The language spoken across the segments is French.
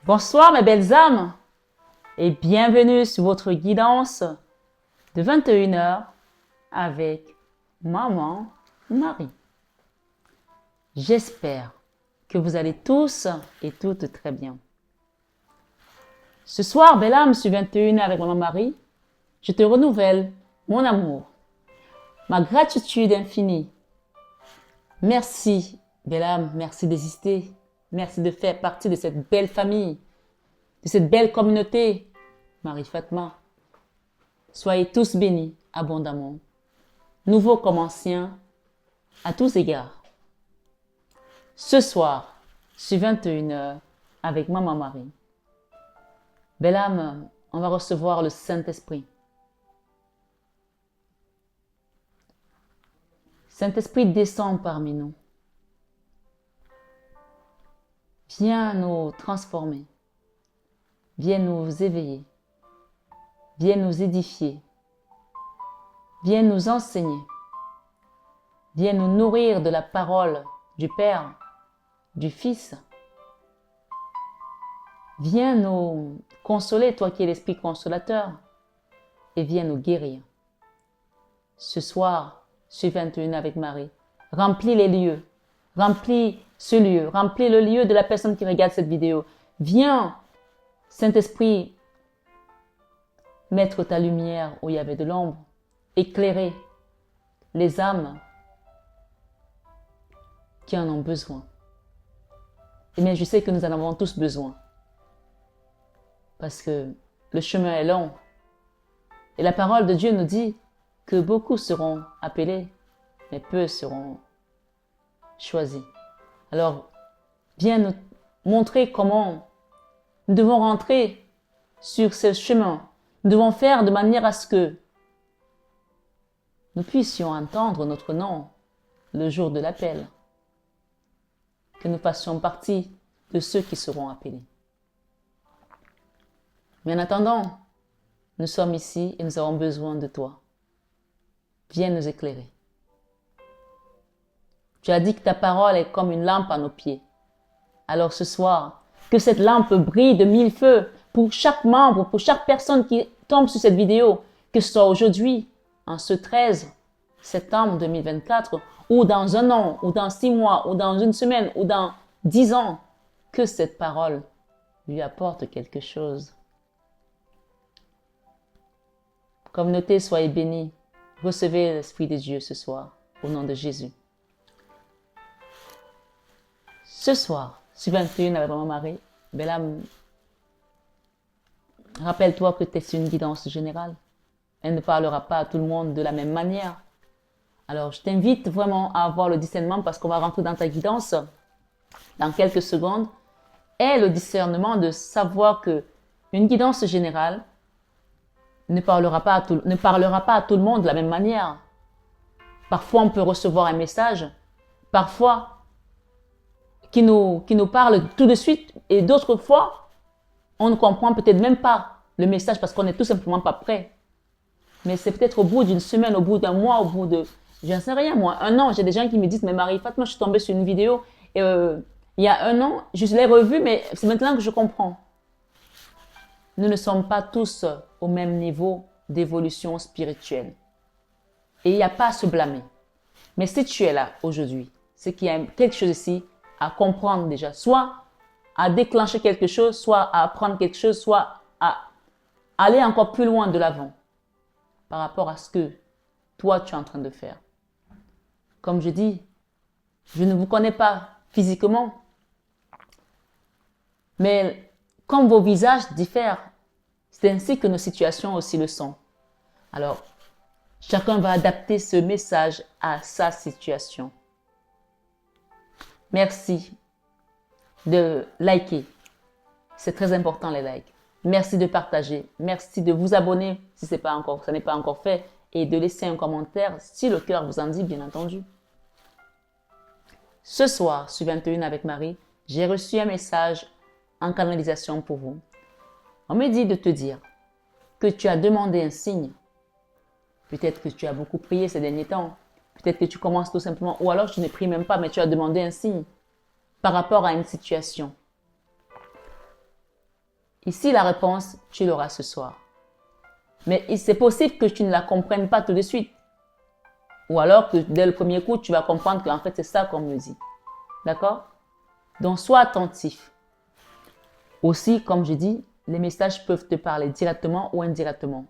Bonsoir mes belles âmes et bienvenue sur votre guidance de 21 heures avec Maman Marie. J'espère que vous allez tous et toutes très bien. Ce soir, belle âme, sur 21 heures avec Maman Marie, je te renouvelle mon amour, ma gratitude infinie. Merci, belle âme, merci d'exister. Merci de faire partie de cette belle famille, de cette belle communauté. Marie Fatma, soyez tous bénis abondamment, nouveaux comme anciens, à tous égards. Ce soir, sur 21 heures, avec Maman Marie, belle âme, on va recevoir le Saint-Esprit. Saint-Esprit descend parmi nous. Viens nous transformer. Viens nous éveiller. Viens nous édifier. Viens nous enseigner. Viens nous nourrir de la parole du Père, du Fils. Viens nous consoler, toi qui es l'Esprit consolateur, et viens nous guérir. Ce soir, sur 21 avec Marie, remplis les lieux, remplis ce lieu, remplis le lieu de la personne qui regarde cette vidéo. Viens, Saint-Esprit, mettre ta lumière où il y avait de l'ombre, éclairer les âmes qui en ont besoin. Eh bien, je sais que nous en avons tous besoin. Parce que le chemin est long. Et la parole de Dieu nous dit que beaucoup seront appelés, mais peu seront choisis. Alors, viens nous montrer comment nous devons rentrer sur ce chemin. Nous devons faire de manière à ce que nous puissions entendre notre nom le jour de l'appel. Que nous fassions partie de ceux qui seront appelés. Mais en attendant, nous sommes ici et nous avons besoin de toi. Viens nous éclairer. Tu as dit que ta parole est comme une lampe à nos pieds. Alors ce soir, que cette lampe brille de 1000 feux pour chaque membre, pour chaque personne qui tombe sur cette vidéo, que ce soit aujourd'hui, en ce 13 septembre 2024, ou dans un an, ou dans 6 mois, ou dans une semaine, ou dans 10 ans, que cette parole lui apporte quelque chose. Communauté, soyez bénis. Recevez l'Esprit de Dieu ce soir, au nom de Jésus. Ce soir, sur 21 avec Maman Marie, belle âme, rappelle-toi que c'est une guidance générale. Elle ne parlera pas à tout le monde de la même manière. Alors, je t'invite vraiment à avoir le discernement parce qu'on va rentrer dans ta guidance dans quelques secondes. Et le discernement de savoir que une guidance générale ne parlera pas à tout le monde de la même manière. Parfois, on peut recevoir un message, parfois, qui nous parle tout de suite, et d'autres fois, on ne comprend peut-être même pas le message parce qu'on n'est tout simplement pas prêt. Mais c'est peut-être au bout d'une semaine, au bout d'un mois, au bout de, j'en sais rien moi, un an, j'ai des gens qui me disent, mais Marie Fatma, je suis tombée sur une vidéo, et, il y a un an, je l'ai revue, mais c'est maintenant que je comprends. Nous ne sommes pas tous au même niveau d'évolution spirituelle. Et il n'y a pas à se blâmer. Mais si tu es là aujourd'hui, c'est qu'il y a quelque chose ici à comprendre déjà. Soit à déclencher quelque chose, soit à apprendre quelque chose, soit à aller encore plus loin de l'avant par rapport à ce que toi tu es en train de faire. Comme je dis, je ne vous connais pas physiquement, mais comme vos visages diffèrent, c'est ainsi que nos situations aussi le sont. Alors, chacun va adapter ce message à sa situation. Merci de liker. C'est très important les likes. Merci de partager. Merci de vous abonner si ça n'est pas encore fait et de laisser un commentaire si le cœur vous en dit, bien entendu. Ce soir, sur 21 avec Marie, j'ai reçu un message en canalisation pour vous. On me dit de te dire que tu as demandé un signe. Peut-être que tu as beaucoup prié ces derniers temps. Peut-être que tu commences tout simplement, ou alors tu ne pries même pas, mais tu as demandé un signe par rapport à une situation. Ici, la réponse, tu l'auras ce soir. Mais c'est possible que tu ne la comprennes pas tout de suite. Ou alors que dès le premier coup, tu vas comprendre qu'en fait, c'est ça qu'on me dit. D'accord? Donc, sois attentif. Aussi, comme je dis, les messages peuvent te parler directement ou indirectement.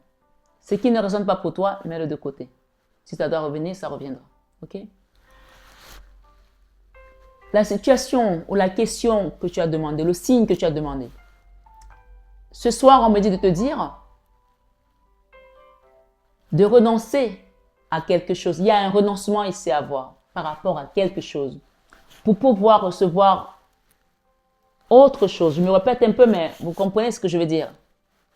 Ce qui ne résonne pas pour toi, mets-le de côté. Si ça doit revenir, ça reviendra. OK? La situation ou la question que tu as demandé, le signe que tu as demandé. Ce soir, on me dit de te dire de renoncer à quelque chose. Il y a un renoncement ici à avoir par rapport à quelque chose pour pouvoir recevoir autre chose. Je me répète un peu, mais vous comprenez ce que je veux dire.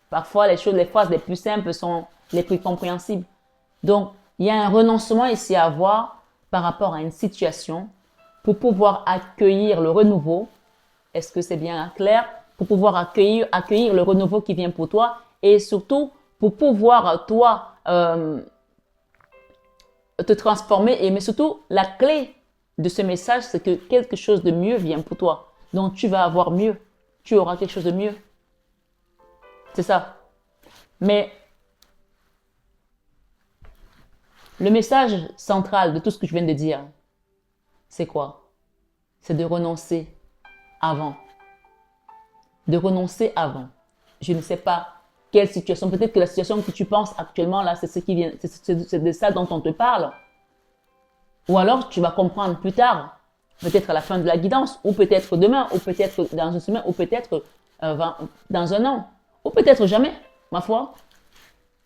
Parfois, les phrases les plus simples sont les plus compréhensibles. Donc, il y a un renoncement ici à avoir par rapport à une situation pour pouvoir accueillir le renouveau. Est-ce que c'est bien clair? Pour pouvoir accueillir le renouveau qui vient pour toi et surtout pour pouvoir, toi, te transformer. Mais surtout, la clé de ce message, c'est que quelque chose de mieux vient pour toi. Donc, tu vas avoir mieux. Tu auras quelque chose de mieux. C'est ça. Mais le message central de tout ce que je viens de dire, c'est quoi? C'est de renoncer avant. De renoncer avant. Je ne sais pas quelle situation. Peut-être que la situation que tu penses actuellement, là, c'est ce qui vient, c'est de ça dont on te parle. Ou alors, tu vas comprendre plus tard, peut-être à la fin de la guidance, ou peut-être demain, ou peut-être dans une semaine, ou peut-être dans un an, ou peut-être jamais, ma foi.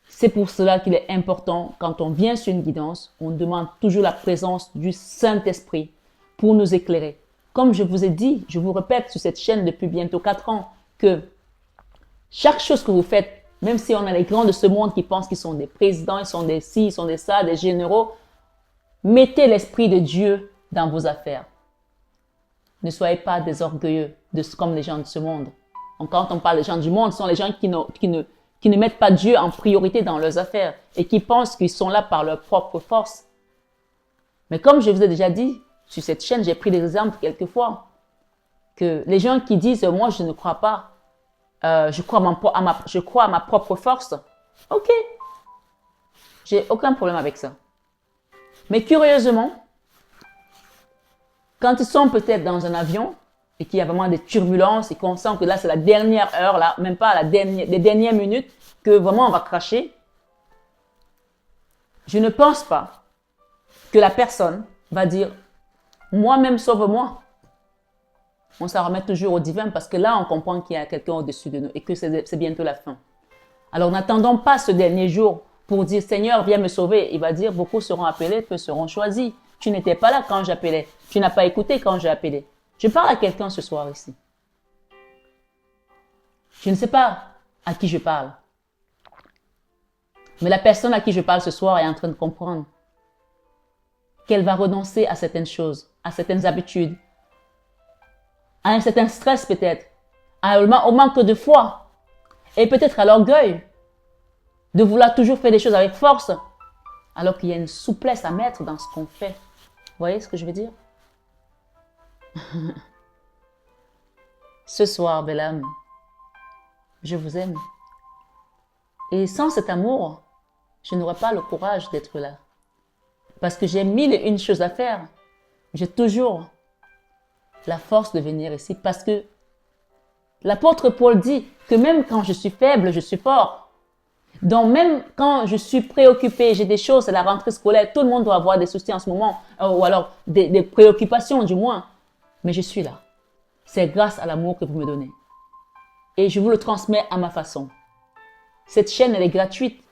C'est pour cela qu'il est important, quand on vient sur une guidance, on demande toujours la présence du Saint-Esprit pour nous éclairer. Comme je vous ai dit, je vous répète sur cette chaîne depuis bientôt 4 ans, que chaque chose que vous faites, même si on a les grands de ce monde qui pensent qu'ils sont des présidents, ils sont des ci, ils sont des ça, des généraux, mettez l'Esprit de Dieu dans vos affaires. Ne soyez pas des orgueilleux comme les gens de ce monde. Quand on parle des gens du monde, ce sont les gens qui ne mettent pas Dieu en priorité dans leurs affaires et qui pensent qu'ils sont là par leur propre force. Mais comme je vous ai déjà dit, sur cette chaîne, j'ai pris des exemples quelquefois, que les gens qui disent « moi, je ne crois pas, je crois à ma propre force », ok, j'ai aucun problème avec ça. Mais curieusement, quand ils sont peut-être dans un avion et qu'il y a vraiment des turbulences et qu'on sent que là, c'est la dernière heure, là, même pas les dernières minutes, que vraiment on va cracher, je ne pense pas que la personne va dire « moi-même, sauve-moi ». On s'en remet toujours au divin parce que là, on comprend qu'il y a quelqu'un au-dessus de nous et que c'est bientôt la fin. Alors, n'attendons pas ce dernier jour pour dire « Seigneur, viens me sauver ». Il va dire « beaucoup seront appelés, peu seront choisis ». Tu n'étais pas là quand j'appelais. Tu n'as pas écouté quand j'ai appelé. Je parle à quelqu'un ce soir ici. Je ne sais pas à qui je parle. Mais la personne à qui je parle ce soir est en train de comprendre qu'elle va renoncer à certaines choses, à certaines habitudes, à un certain stress peut-être, au manque de foi et peut-être à l'orgueil de vouloir toujours faire des choses avec force alors qu'il y a une souplesse à mettre dans ce qu'on fait. Vous voyez ce que je veux dire? Ce soir, belle âme, je vous aime. Et sans cet amour, je n'aurais pas le courage d'être là. Parce que j'ai 1001 choses à faire. J'ai toujours la force de venir ici parce que l'apôtre Paul dit que même quand je suis faible, je suis fort. Donc même quand je suis préoccupée, j'ai des choses, c'est la rentrée scolaire, tout le monde doit avoir des soucis en ce moment, ou alors des préoccupations du moins. Mais je suis là. C'est grâce à l'amour que vous me donnez. Et je vous le transmets à ma façon. Cette chaîne, elle est gratuite.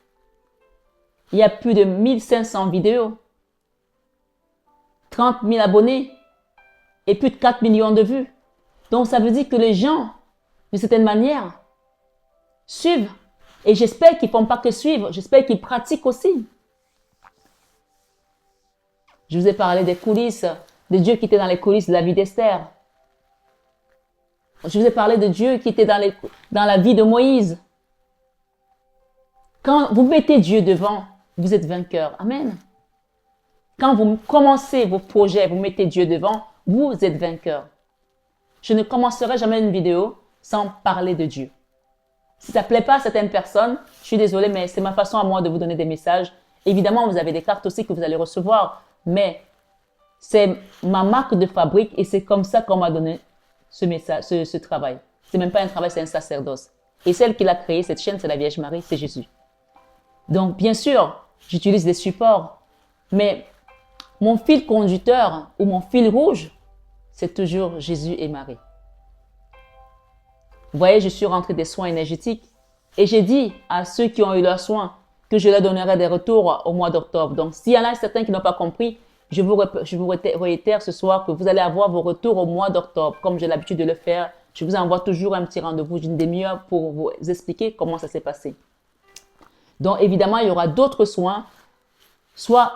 Il y a plus de 1500 vidéos, 30 000 abonnés et plus de 4 millions de vues. Donc ça veut dire que les gens, d'une certaine manière, suivent. Et j'espère qu'ils ne font pas que suivre, j'espère qu'ils pratiquent aussi. Je vous ai parlé des coulisses, de Dieu qui était dans les coulisses de la vie d'Esther. Je vous ai parlé de Dieu qui était dans la vie de Moïse. Quand vous mettez Dieu devant, vous êtes vainqueur. Amen. Quand vous commencez vos projets, vous mettez Dieu devant, vous êtes vainqueur. Je ne commencerai jamais une vidéo sans parler de Dieu. Si ça ne plaît pas à certaines personnes, je suis désolée, mais c'est ma façon à moi de vous donner des messages. Évidemment, vous avez des cartes aussi que vous allez recevoir, mais c'est ma marque de fabrique et c'est comme ça qu'on m'a donné ce message, ce travail. C'est même pas un travail, c'est un sacerdoce. Et celle qui l'a créé, cette chaîne, c'est la Vierge Marie, c'est Jésus. Donc, bien sûr, j'utilise des supports, mais mon fil conducteur ou mon fil rouge, c'est toujours Jésus et Marie. Vous voyez, je suis rentrée des soins énergétiques et j'ai dit à ceux qui ont eu leurs soins que je leur donnerai des retours au mois d'octobre. Donc, s'il y en a certains qui n'ont pas compris, je vous réitère ce soir que vous allez avoir vos retours au mois d'octobre, comme j'ai l'habitude de le faire. Je vous envoie toujours un petit rendez-vous d'une demi-heure pour vous expliquer comment ça s'est passé. Donc, évidemment, il y aura d'autres soins, soit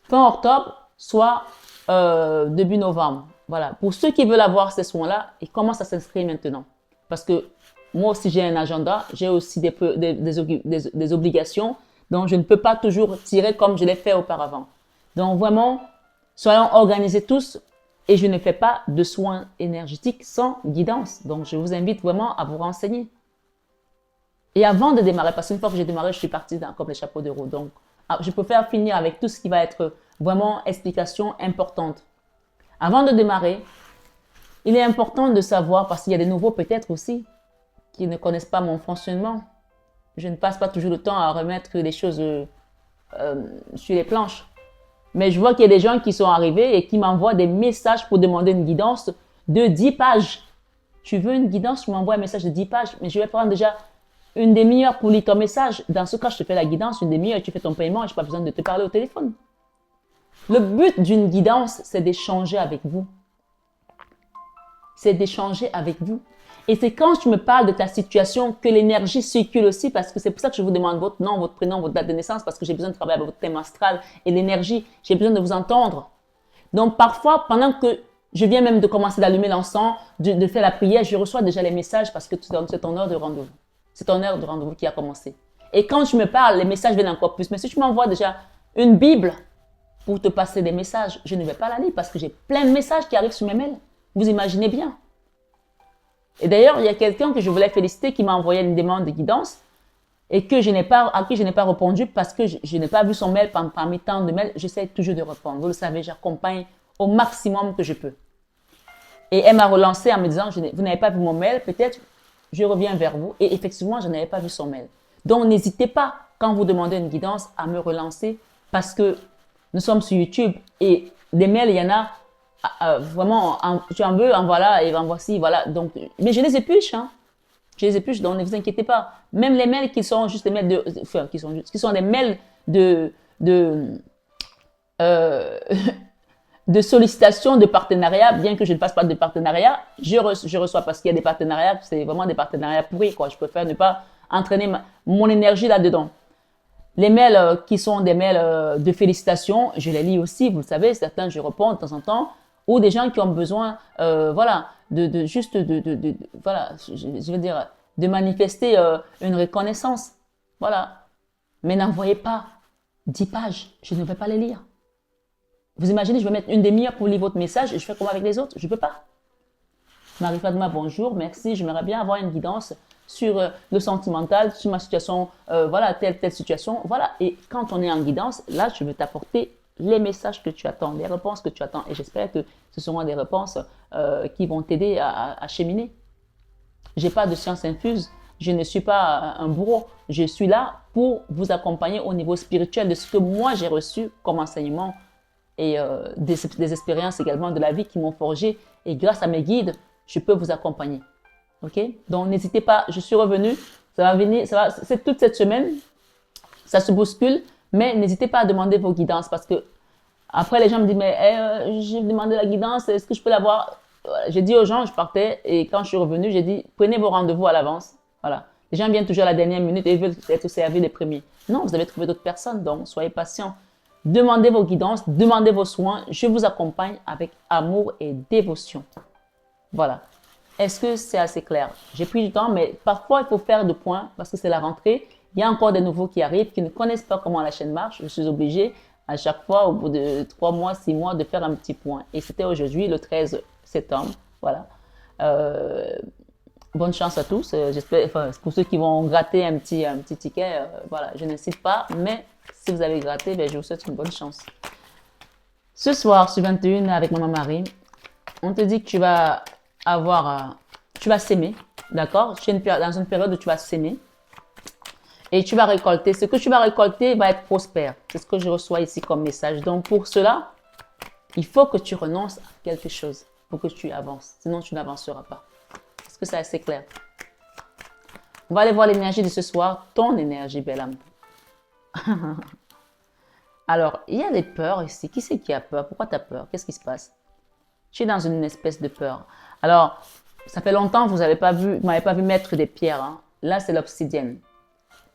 fin octobre, soit début novembre. Voilà. Pour ceux qui veulent avoir ces soins-là, ils commencent à s'inscrire maintenant. Parce que moi aussi, j'ai un agenda, j'ai aussi des obligations, donc je ne peux pas toujours tirer comme je l'ai fait auparavant. Donc vraiment, soyons organisés tous et je ne fais pas de soins énergétiques sans guidance. Donc je vous invite vraiment à vous renseigner. Et avant de démarrer, parce qu'une fois que j'ai démarré, je suis partie comme les chapeaux de roue. Donc je préfère finir avec tout ce qui va être vraiment explication importante. Avant de démarrer, il est important de savoir, parce qu'il y a des nouveaux peut-être aussi, qui ne connaissent pas mon fonctionnement. Je ne passe pas toujours le temps à remettre les choses sur les planches. Mais je vois qu'il y a des gens qui sont arrivés et qui m'envoient des messages pour demander une guidance de 10 pages. Tu veux une guidance, tu m'envoies un message de 10 pages, mais je vais prendre déjà une demi-heure pour lire ton message. Dans ce cas, je te fais la guidance, une demi-heure, et tu fais ton paiement et je n'ai pas besoin de te parler au téléphone. Le but d'une guidance, c'est d'échanger avec vous. C'est d'échanger avec vous. Et c'est quand tu me parles de ta situation que l'énergie circule aussi, parce que c'est pour ça que je vous demande votre nom, votre prénom, votre date de naissance, parce que j'ai besoin de travailler avec votre thème astral et l'énergie. J'ai besoin de vous entendre. Donc parfois, pendant que je viens même de commencer d'allumer l'encens, de faire la prière, je reçois déjà les messages parce que c'est ton heure de rendez-vous. C'est ton heure de rendez-vous qui a commencé. Et quand tu me parles, les messages viennent encore plus. Mais si tu m'envoies déjà une Bible pour te passer des messages, je ne vais pas la lire parce que j'ai plein de messages qui arrivent sur mes mails. Vous imaginez bien. Et d'ailleurs, il y a quelqu'un que je voulais féliciter qui m'a envoyé une demande de guidance et à qui je n'ai pas répondu parce que je n'ai pas vu son mail parmi tant de mails. J'essaie toujours de répondre. Vous le savez, j'accompagne au maximum que je peux. Et elle m'a relancé en me disant, vous n'avez pas vu mon mail, peut-être je reviens vers vous. Et effectivement, je n'avais pas vu son mail. Donc, n'hésitez pas, quand vous demandez une guidance, à me relancer parce que nous sommes sur YouTube et des mails, il y en a vraiment, tu en veux, en voilà, et en voici, voilà. Donc, mais je les épluche, hein. Je les épluche, donc ne vous inquiétez pas. Même les mails qui sont juste des mails qui sont des mails de sollicitation, de partenariat, bien que je ne fasse pas de partenariat, je reçois parce qu'il y a des partenariats, c'est vraiment des partenariats pourris, quoi. Je préfère ne pas entraîner mon énergie là-dedans. Les mails qui sont des mails de félicitations, je les lis aussi, vous le savez, certains je réponds de temps en temps, ou des gens qui ont besoin, voilà, voilà, je veux dire, de manifester une reconnaissance, voilà. Mais n'envoyez pas 10 pages, je ne vais pas les lire. Vous imaginez, je vais mettre une demi-heure pour lire votre message et je fais comment avec les autres? Je ne peux pas. Marie-Fadma, bonjour, merci, j'aimerais bien avoir une guidance sur le sentimental, sur ma situation, voilà, telle situation, voilà. Et quand on est en guidance, là, je vais t'apporter les messages que tu attends, les réponses que tu attends. Et j'espère que ce seront des réponses qui vont t'aider à cheminer. Je n'ai pas de science infuse, je ne suis pas un bourreau. Je suis là pour vous accompagner au niveau spirituel de ce que moi j'ai reçu comme enseignement et des expériences également de la vie qui m'ont forgé. Et grâce à mes guides, je peux vous accompagner. Ok? Donc n'hésitez pas, je suis revenue, ça va venir, c'est toute cette semaine, ça se bouscule, mais n'hésitez pas à demander vos guidances parce que après les gens me disent mais j'ai demandé la guidance, est-ce que je peux l'avoir? J'ai dit aux gens, je partais et quand je suis revenue, j'ai dit prenez vos rendez-vous à l'avance. Voilà. Les gens viennent toujours à la dernière minute et ils veulent être servis les premiers. Non, vous avez trouvé d'autres personnes, donc soyez patients. Demandez vos guidances, demandez vos soins, je vous accompagne avec amour et dévotion. Voilà. Est-ce que c'est assez clair? J'ai pris du temps, mais parfois il faut faire de points parce que c'est la rentrée. Il y a encore des nouveaux qui arrivent, qui ne connaissent pas comment la chaîne marche. Je suis obligée à chaque fois, au bout de 3 mois, 6 mois, de faire un petit point. Et c'était aujourd'hui, le 13 septembre. Voilà. bonne chance à tous. J'espère, enfin, pour ceux qui vont gratter un petit ticket, voilà, je n'incite pas, mais si vous avez gratté, ben, je vous souhaite une bonne chance. Ce soir, sur 21 avec Maman Marie, on te dit que tu vas avoir, tu vas s'aimer, d'accord? Tu es dans une période où tu vas s'aimer et tu vas récolter. Ce que tu vas récolter va être prospère. C'est ce que je reçois ici comme message. Donc, pour cela, il faut que tu renonces à quelque chose pour que tu avances. Sinon, tu n'avanceras pas. Est-ce que c'est assez clair? On va aller voir l'énergie de ce soir, ton énergie, belle âme. Alors, il y a des peurs ici. Qui c'est qui a peur? Pourquoi tu as peur? Qu'est-ce qui se passe? Tu es dans une espèce de peur. Alors, ça fait longtemps que vous m'avez pas vu mettre des pierres. Hein. Là, c'est l'obsidienne.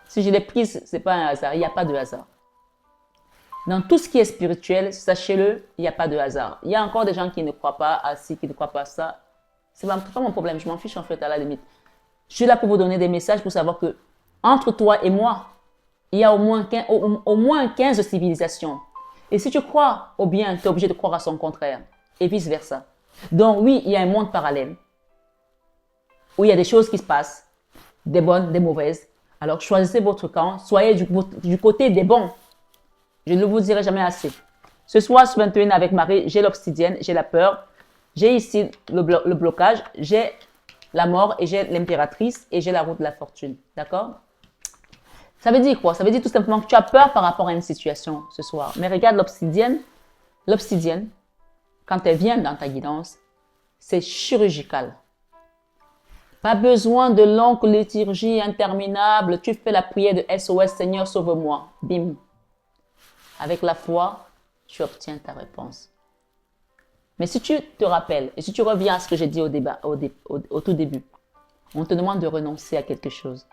Si je l'ai prise, ce n'est pas un hasard. Il n'y a pas de hasard. Dans tout ce qui est spirituel, sachez-le, il n'y a pas de hasard. Il y a encore des gens qui ne croient pas à ci, qui ne croient pas à ça. Ce n'est pas mon problème. Je m'en fiche en fait à la limite. Je suis là pour vous donner des messages pour savoir que entre toi et moi, il y a au moins 15 civilisations. Et si tu crois au bien, tu es obligé de croire à son contraire. Et vice-versa. Donc oui, il y a un monde parallèle où il y a des choses qui se passent, des bonnes, des mauvaises. Alors choisissez votre camp, soyez du côté des bons. Je ne vous dirai jamais assez. Ce soir, sur 21 avec Marie, j'ai l'obsidienne, j'ai la peur, j'ai ici le blocage, j'ai la mort et j'ai l'impératrice et j'ai la roue de la fortune. D'accord? Ça veut dire quoi? Ça veut dire tout simplement que tu as peur par rapport à une situation ce soir. Mais regarde l'obsidienne. L'obsidienne, quand elle vient dans ta guidance, c'est chirurgical. Pas besoin de longues liturgies interminables. Tu fais la prière de SOS, Seigneur, sauve-moi. Bim. Avec la foi, tu obtiens ta réponse. Mais si tu te rappelles, et si tu reviens à ce que j'ai dit au tout début, on te demande de renoncer à quelque chose.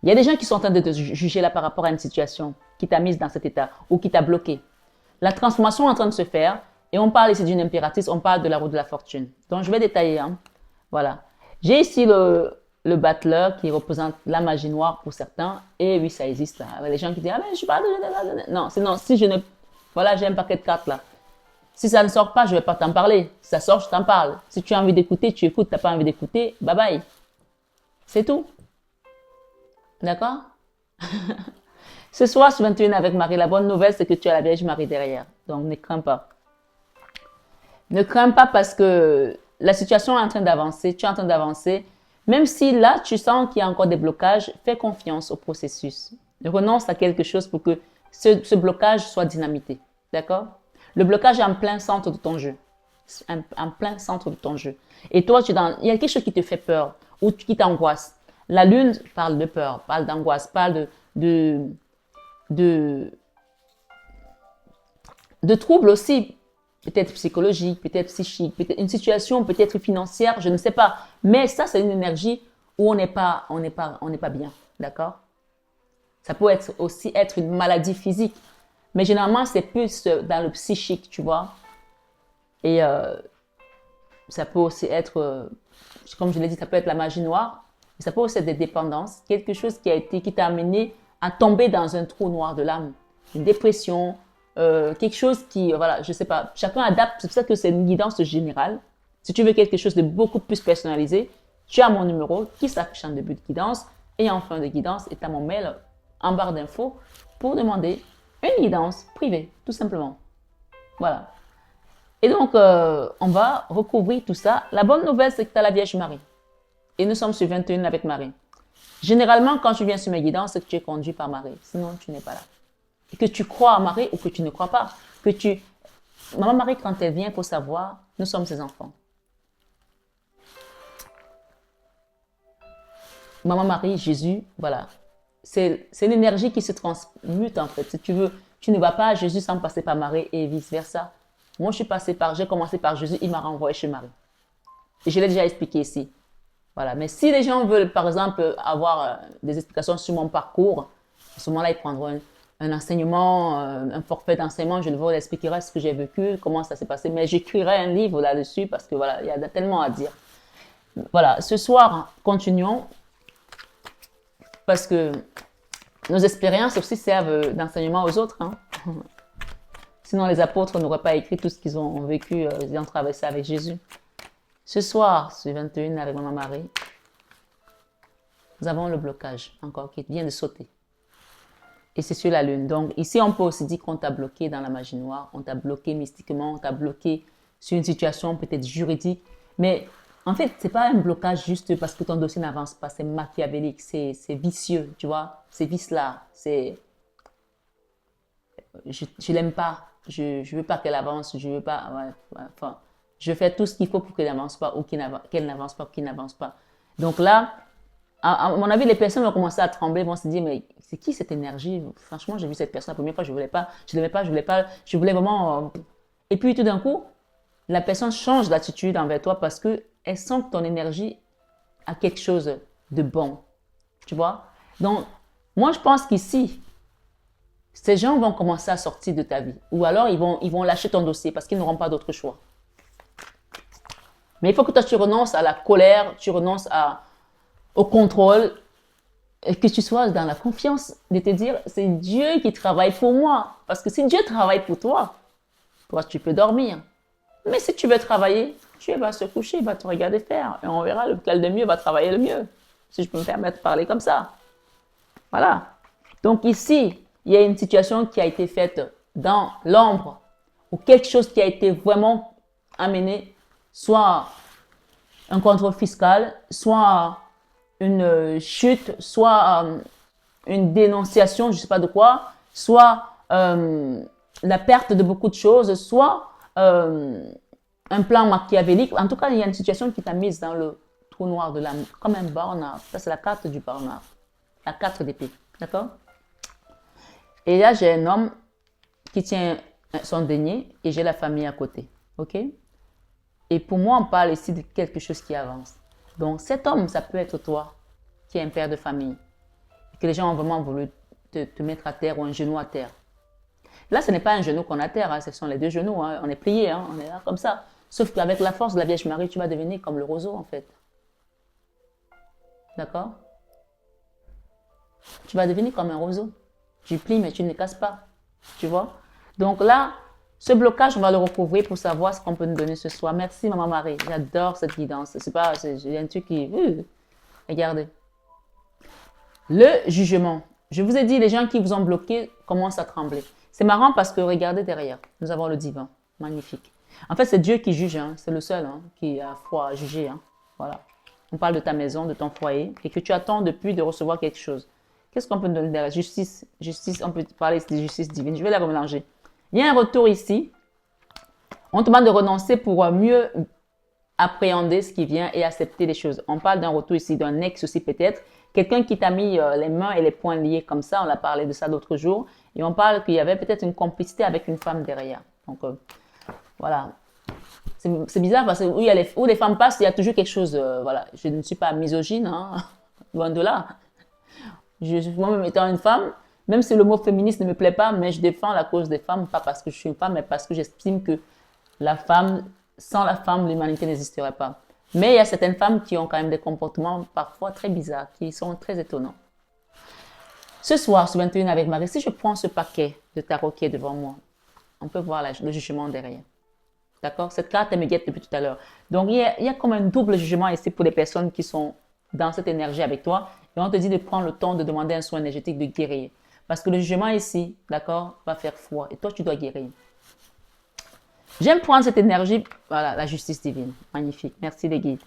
Il y a des gens qui sont en train de te juger là par rapport à une situation qui t'a mise dans cet état ou qui t'a bloqué. La transformation est en train de se faire et on parle ici d'une impératrice, on parle de la roue de la fortune. Donc je vais détailler. Hein. Voilà. J'ai ici le battleur qui représente la magie noire pour certains. Et oui, ça existe. Là. Avec les gens qui disent, ah mais je suis pas... Non, sinon, si je ne... Voilà, j'ai un paquet de cartes là. Si ça ne sort pas, je ne vais pas t'en parler. Si ça sort, je t'en parle. Si tu as envie d'écouter, tu écoutes. Tu n'as pas envie d'écouter, bye bye. C'est tout. D'accord? Ce soir, sur 21 avec Marie, la bonne nouvelle, c'est que tu as la Vierge Marie derrière. Donc, ne crains pas. Ne crains pas parce que la situation est en train d'avancer. Tu es en train d'avancer. Même si là, tu sens qu'il y a encore des blocages, fais confiance au processus. Renonce à quelque chose pour que ce blocage soit dynamité. D'accord? Le blocage est en plein centre de ton jeu. En plein centre de ton jeu. Et toi, il y a quelque chose qui te fait peur ou qui t'angoisse. La lune parle de peur, parle d'angoisse, parle de troubles aussi. Peut-être psychologique, peut-être psychique, peut-être une situation, peut-être financière, je ne sais pas. Mais ça, c'est une énergie où on n'est pas bien. D'accord? Ça peut aussi être une maladie physique. Mais généralement, c'est plus dans le psychique, tu vois. Et ça peut aussi être, comme je l'ai dit, ça peut être la magie noire. Et ça peut aussi être des dépendances. Quelque chose qui t'a amené à tomber dans un trou noir de l'âme. Une dépression, quelque chose qui, voilà, je sais pas. Chacun adapte. C'est pour ça que c'est une guidance générale. Si tu veux quelque chose de beaucoup plus personnalisé, tu as mon numéro qui s'affiche en début de guidance et en fin de guidance. Et tu as mon mail en barre d'infos pour demander une guidance privée, tout simplement. Voilà. Et donc, on va recouvrir tout ça. La bonne nouvelle, c'est que tu as la Vierge Marie. Et nous sommes sur 21 avec Marie. Généralement, quand tu viens sur mes guidances, c'est que tu es conduit par Marie. Sinon, tu n'es pas là. Et que tu crois à Marie ou que tu ne crois pas. Maman Marie, quand elle vient, il faut savoir, nous sommes ses enfants. Maman Marie, Jésus, voilà. C'est l'énergie qui se transmute en fait. Si tu veux, tu ne vas pas à Jésus sans passer par Marie et vice-versa. Moi, j'ai commencé par Jésus, il m'a renvoyé chez Marie. Et je l'ai déjà expliqué ici. Voilà. Mais si les gens veulent, par exemple, avoir des explications sur mon parcours, à ce moment-là, ils prendront un enseignement, un forfait d'enseignement. Je vous expliquerai ce que j'ai vécu, comment ça s'est passé. Mais j'écrirai un livre là-dessus parce que voilà, il y a tellement à dire. Voilà. Ce soir, continuons. Parce que nos expériences aussi servent d'enseignement aux autres. Hein. Sinon, les apôtres n'auraient pas écrit tout ce qu'ils ont vécu, ils ont traversé avec Jésus. Ce soir, sur 21 avec Maman Marie, nous avons le blocage encore qui vient de sauter. Et c'est sur la lune. Donc ici, on peut aussi dire qu'on t'a bloqué dans la magie noire, on t'a bloqué mystiquement, on t'a bloqué sur une situation peut-être juridique. Mais en fait, ce n'est pas un blocage juste parce que ton dossier n'avance pas, c'est machiavélique, c'est vicieux, tu vois. Ces vices-là, c'est... Je l'aime pas, je veux pas qu'elle avance, je veux pas... Ouais, enfin, je fais tout ce qu'il faut pour qu'elle n'avance pas ou qu'elle n'avance pas ou qu'il n'avance pas. Donc là, à mon avis, les personnes vont commencer à trembler, vont se dire, mais c'est qui cette énergie? Franchement, j'ai vu cette personne la première fois, je voulais pas, je l'aimais pas, je voulais pas, je voulais vraiment... Et puis tout d'un coup, la personne change d'attitude envers toi parce qu'elle sent que ton énergie a quelque chose de bon. Tu vois? Donc, moi, je pense qu'ici, ces gens vont commencer à sortir de ta vie. Ou alors, ils vont lâcher ton dossier parce qu'ils n'auront pas d'autre choix. Mais il faut que toi, tu renonces à la colère, tu renonces au contrôle, et que tu sois dans la confiance de te dire, c'est Dieu qui travaille pour moi. Parce que si Dieu travaille pour toi, tu peux dormir. Mais si tu veux travailler, Dieu va se coucher, il va te regarder faire. Et on verra lequel de mieux va travailler le mieux. Si je peux me permettre de parler comme ça. Voilà. Donc ici, il y a une situation qui a été faite dans l'ombre, ou quelque chose qui a été vraiment amené, soit un contrôle fiscal, soit une chute, soit une dénonciation, je ne sais pas de quoi, soit la perte de beaucoup de choses, soit un plan machiavélique. En tout cas, il y a une situation qui t'a mise dans le trou noir de l'âme, comme un burn-out. Ça, c'est la carte du burn-out. La carte d'épée. D'accord? Et là, j'ai un homme qui tient son denier et j'ai la famille à côté. OK? Et pour moi, on parle ici de quelque chose qui avance. Donc, cet homme, ça peut être toi, qui es un père de famille. Et que les gens ont vraiment voulu te mettre à terre ou un genou à terre. Là, ce n'est pas un genou qu'on a à terre, hein, ce sont les deux genoux. Hein. On est plié, hein, on est là comme ça. Sauf qu'avec la force de la Vierge Marie, tu vas devenir comme le roseau, en fait. D'accord? Tu vas devenir comme un roseau. Tu plies, mais tu ne casses pas. Tu vois? Donc là, ce blocage, on va le recouvrir pour savoir ce qu'on peut nous donner ce soir. Merci, Maman Marie. J'adore cette guidance. C'est pas, j'ai un truc qui... regardez. Le jugement. Je vous ai dit, les gens qui vous ont bloqué commencent à trembler. C'est marrant parce que regardez derrière. Nous avons le divin. Magnifique. En fait, c'est Dieu qui juge. Hein. C'est le seul hein, qui a foi à juger. Hein. Voilà. On parle de ta maison, de ton foyer et que tu attends depuis de recevoir quelque chose. Qu'est-ce qu'on peut nous donner derrière? Justice. Justice, on peut parler de justice divine. Je vais la remélanger. Il y a un retour ici. On te demande de renoncer pour mieux appréhender ce qui vient et accepter les choses. On parle d'un retour ici, d'un ex aussi peut-être. Quelqu'un qui t'a mis les mains et les poings liés comme ça. On a parlé de ça l'autre jour. Et on parle qu'il y avait peut-être une complicité avec une femme derrière. Donc, voilà. C'est bizarre parce que où les femmes passent, il y a toujours quelque chose. Voilà. Je ne suis pas misogyne, hein, loin de là. Moi-même étant une femme, même si le mot féministe ne me plaît pas, mais je défends la cause des femmes, pas parce que je suis une femme, mais parce que j'estime que la femme, sans la femme, l'humanité n'existerait pas. Mais il y a certaines femmes qui ont quand même des comportements parfois très bizarres, qui sont très étonnants. Ce soir, sur 21 avec Marie, si je prends ce paquet de tarot qui est devant moi, on peut voir le jugement derrière. D'accord? Cette carte, elle me guette depuis tout à l'heure. Donc, il y a comme un double jugement ici pour les personnes qui sont dans cette énergie avec toi. Et on te dit de prendre le temps de demander un soin énergétique de guérir. Parce que le jugement ici, d'accord, va faire foi. Et toi, tu dois guérir. J'aime prendre cette énergie. Voilà, la justice divine. Magnifique. Merci les guides.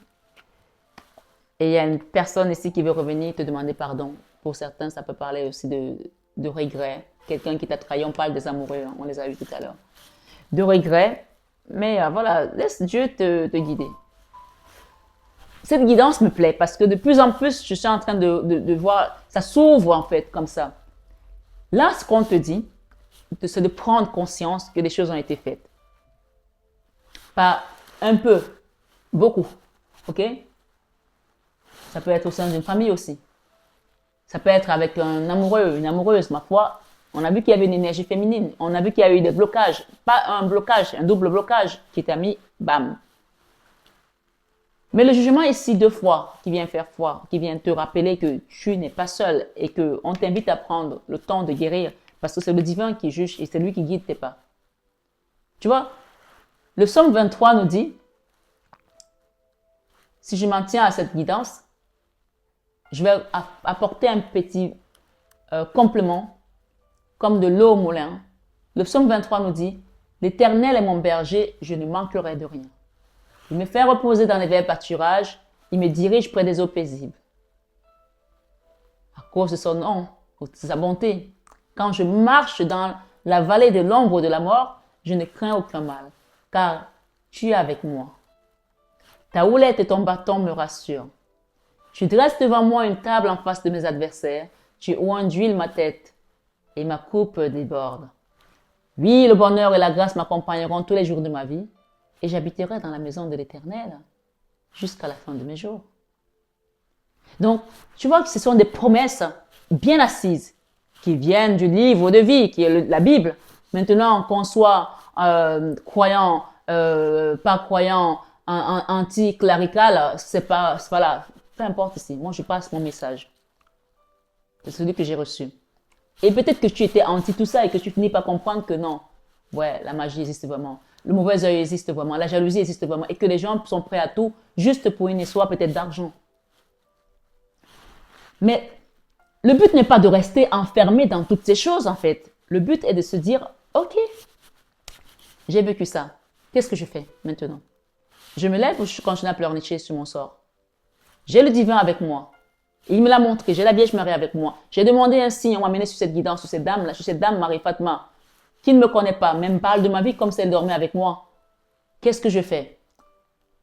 Et il y a une personne ici qui veut revenir te demander pardon. Pour certains, ça peut parler aussi de regret. Quelqu'un qui t'a trahi. On parle des amoureux. Hein, on les a eu tout à l'heure. De regret. Mais voilà, laisse Dieu te guider. Cette guidance me plaît parce que de plus en plus, je suis en train de voir, ça s'ouvre en fait comme ça. Là, ce qu'on te dit, c'est de prendre conscience que des choses ont été faites. Pas un peu, beaucoup. Ok? Ça peut être au sein d'une famille aussi. Ça peut être avec un amoureux, une amoureuse, ma foi. On a vu qu'il y avait une énergie féminine. On a vu qu'il y a eu des blocages. Pas un blocage, un double blocage qui t'a mis, bam. Mais le jugement ici, deux fois, qui vient faire foi, qui vient te rappeler que tu n'es pas seul et qu'on t'invite à prendre le temps de guérir parce que c'est le divin qui juge et c'est lui qui guide tes pas. Tu vois, le psaume 23 nous dit, si je m'en tiens à cette guidance, je vais apporter un petit complément, comme de l'eau au moulin. Le psaume 23 nous dit, « L'Éternel est mon berger, je ne manquerai de rien. Il me fait reposer dans les verts pâturages, il me dirige près des eaux paisibles. » À cause de son nom, ou de sa bonté, quand je marche dans la vallée de l'ombre de la mort, je ne crains aucun mal, car tu es avec moi. Ta houlette et ton bâton me rassurent. Tu dresses devant moi une table en face de mes adversaires, tu oins d'huile ma tête, et ma coupe déborde. Oui, le bonheur et la grâce m'accompagneront tous les jours de ma vie, et j'habiterai dans la maison de l'Éternel jusqu'à la fin de mes jours. Donc, tu vois que ce sont des promesses bien assises qui viennent du livre de vie, qui est la Bible. Maintenant, qu'on soit croyant, pas croyant, anti-clérical, c'est pas, voilà, peu importe ici. Moi, je passe mon message. C'est celui que j'ai reçu. Et peut-être que tu étais anti tout ça et que tu finis par comprendre que non. Ouais, la magie existe vraiment. Le mauvais œil existe vraiment. La jalousie existe vraiment. Et que les gens sont prêts à tout juste pour une histoire peut-être d'argent. Mais le but n'est pas de rester enfermé dans toutes ces choses, en fait. Le but est de se dire, ok, j'ai vécu ça. Qu'est-ce que je fais maintenant? Je me lève ou je continue à pleurnicher sur mon sort? J'ai le divin avec moi. Il me l'a montré, j'ai la Vierge Marie avec moi. J'ai demandé un signe, on m'a amené sur cette guidance, sur cette dame-là, sur cette dame Marie Fatma, qui ne me connaît pas, même parle de ma vie comme si elle dormait avec moi. Qu'est-ce que je fais?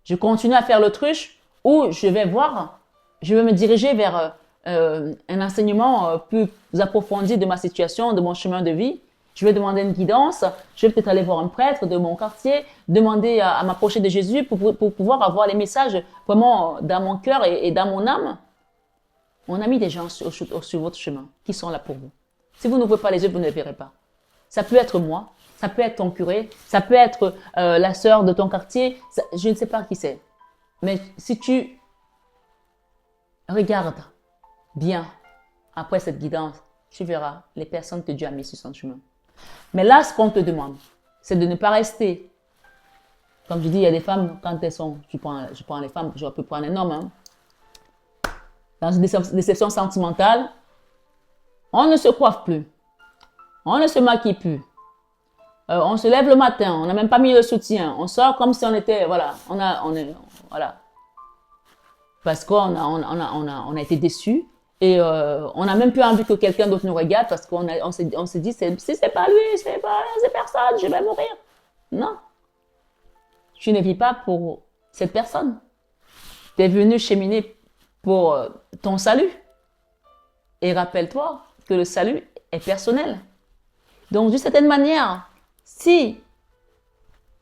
Je continue à faire l'autruche ou je vais me diriger vers un enseignement plus approfondi de ma situation, de mon chemin de vie. Je vais demander une guidance, je vais peut-être aller voir un prêtre de mon quartier, demander à m'approcher de Jésus pour pouvoir avoir les messages vraiment dans mon cœur et dans mon âme. On a mis des gens sur votre chemin qui sont là pour vous. Si vous n'ouvrez pas les yeux, vous ne les verrez pas. Ça peut être moi, ça peut être ton curé, ça peut être la sœur de ton quartier, je ne sais pas qui c'est. Mais si tu regardes bien après cette guidance, tu verras les personnes que Dieu a mis sur son chemin. Mais là, ce qu'on te demande, c'est de ne pas rester. Comme je dis, il y a des femmes, quand elles sont, je prends les femmes, j'aurais pu prendre un homme, hein, dans une déception sentimentale, on ne se coiffe plus, on ne se maquille plus, on se lève le matin, on n'a même pas mis le soutien, on sort comme si on était, voilà, voilà, parce qu'on a été déçus et on n'a même plus envie que quelqu'un d'autre nous regarde parce qu'on s'est dit, si c'est pas lui, c'est personne, je vais mourir. Non, tu ne vis pas pour cette personne, tu es venu cheminer pour ton salut. Et rappelle-toi que le salut est personnel. Donc, d'une certaine manière, si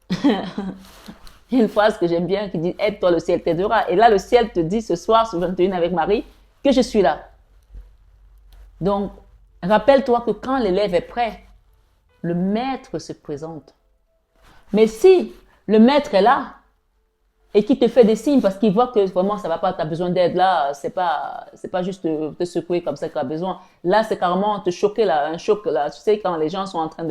il y a une phrase que j'aime bien qui dit « Aide-toi, le ciel t'aidera ». Et là, le ciel te dit ce soir, sur 21 avec Marie, que je suis là. Donc, rappelle-toi que quand l'élève est prêt, le maître se présente. Mais si le maître est là, et qui te fait des signes parce qu'il voit que vraiment ça va pas, tu as besoin d'aide là, c'est pas juste te secouer comme ça que tu as besoin. Là, c'est carrément te choquer là, un choc là. Tu sais, quand les gens sont en train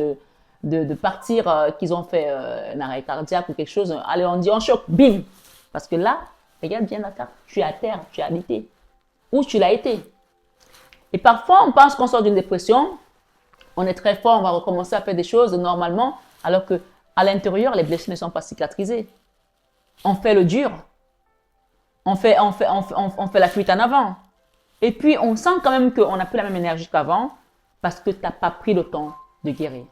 de partir, qu'ils ont fait un arrêt cardiaque ou quelque chose, allez, on dit on choque, bim! Parce que là, regarde bien la carte, tu es à terre, tu es habité. Ou tu l'as été. Et parfois, on pense qu'on sort d'une dépression, on est très fort, on va recommencer à faire des choses normalement, alors que à l'intérieur, les blessures ne sont pas cicatrisées. On fait le dur. On fait la fuite en avant. Et puis, on sent quand même qu'on n'a plus la même énergie qu'avant parce que tu n'as pas pris le temps de guérir.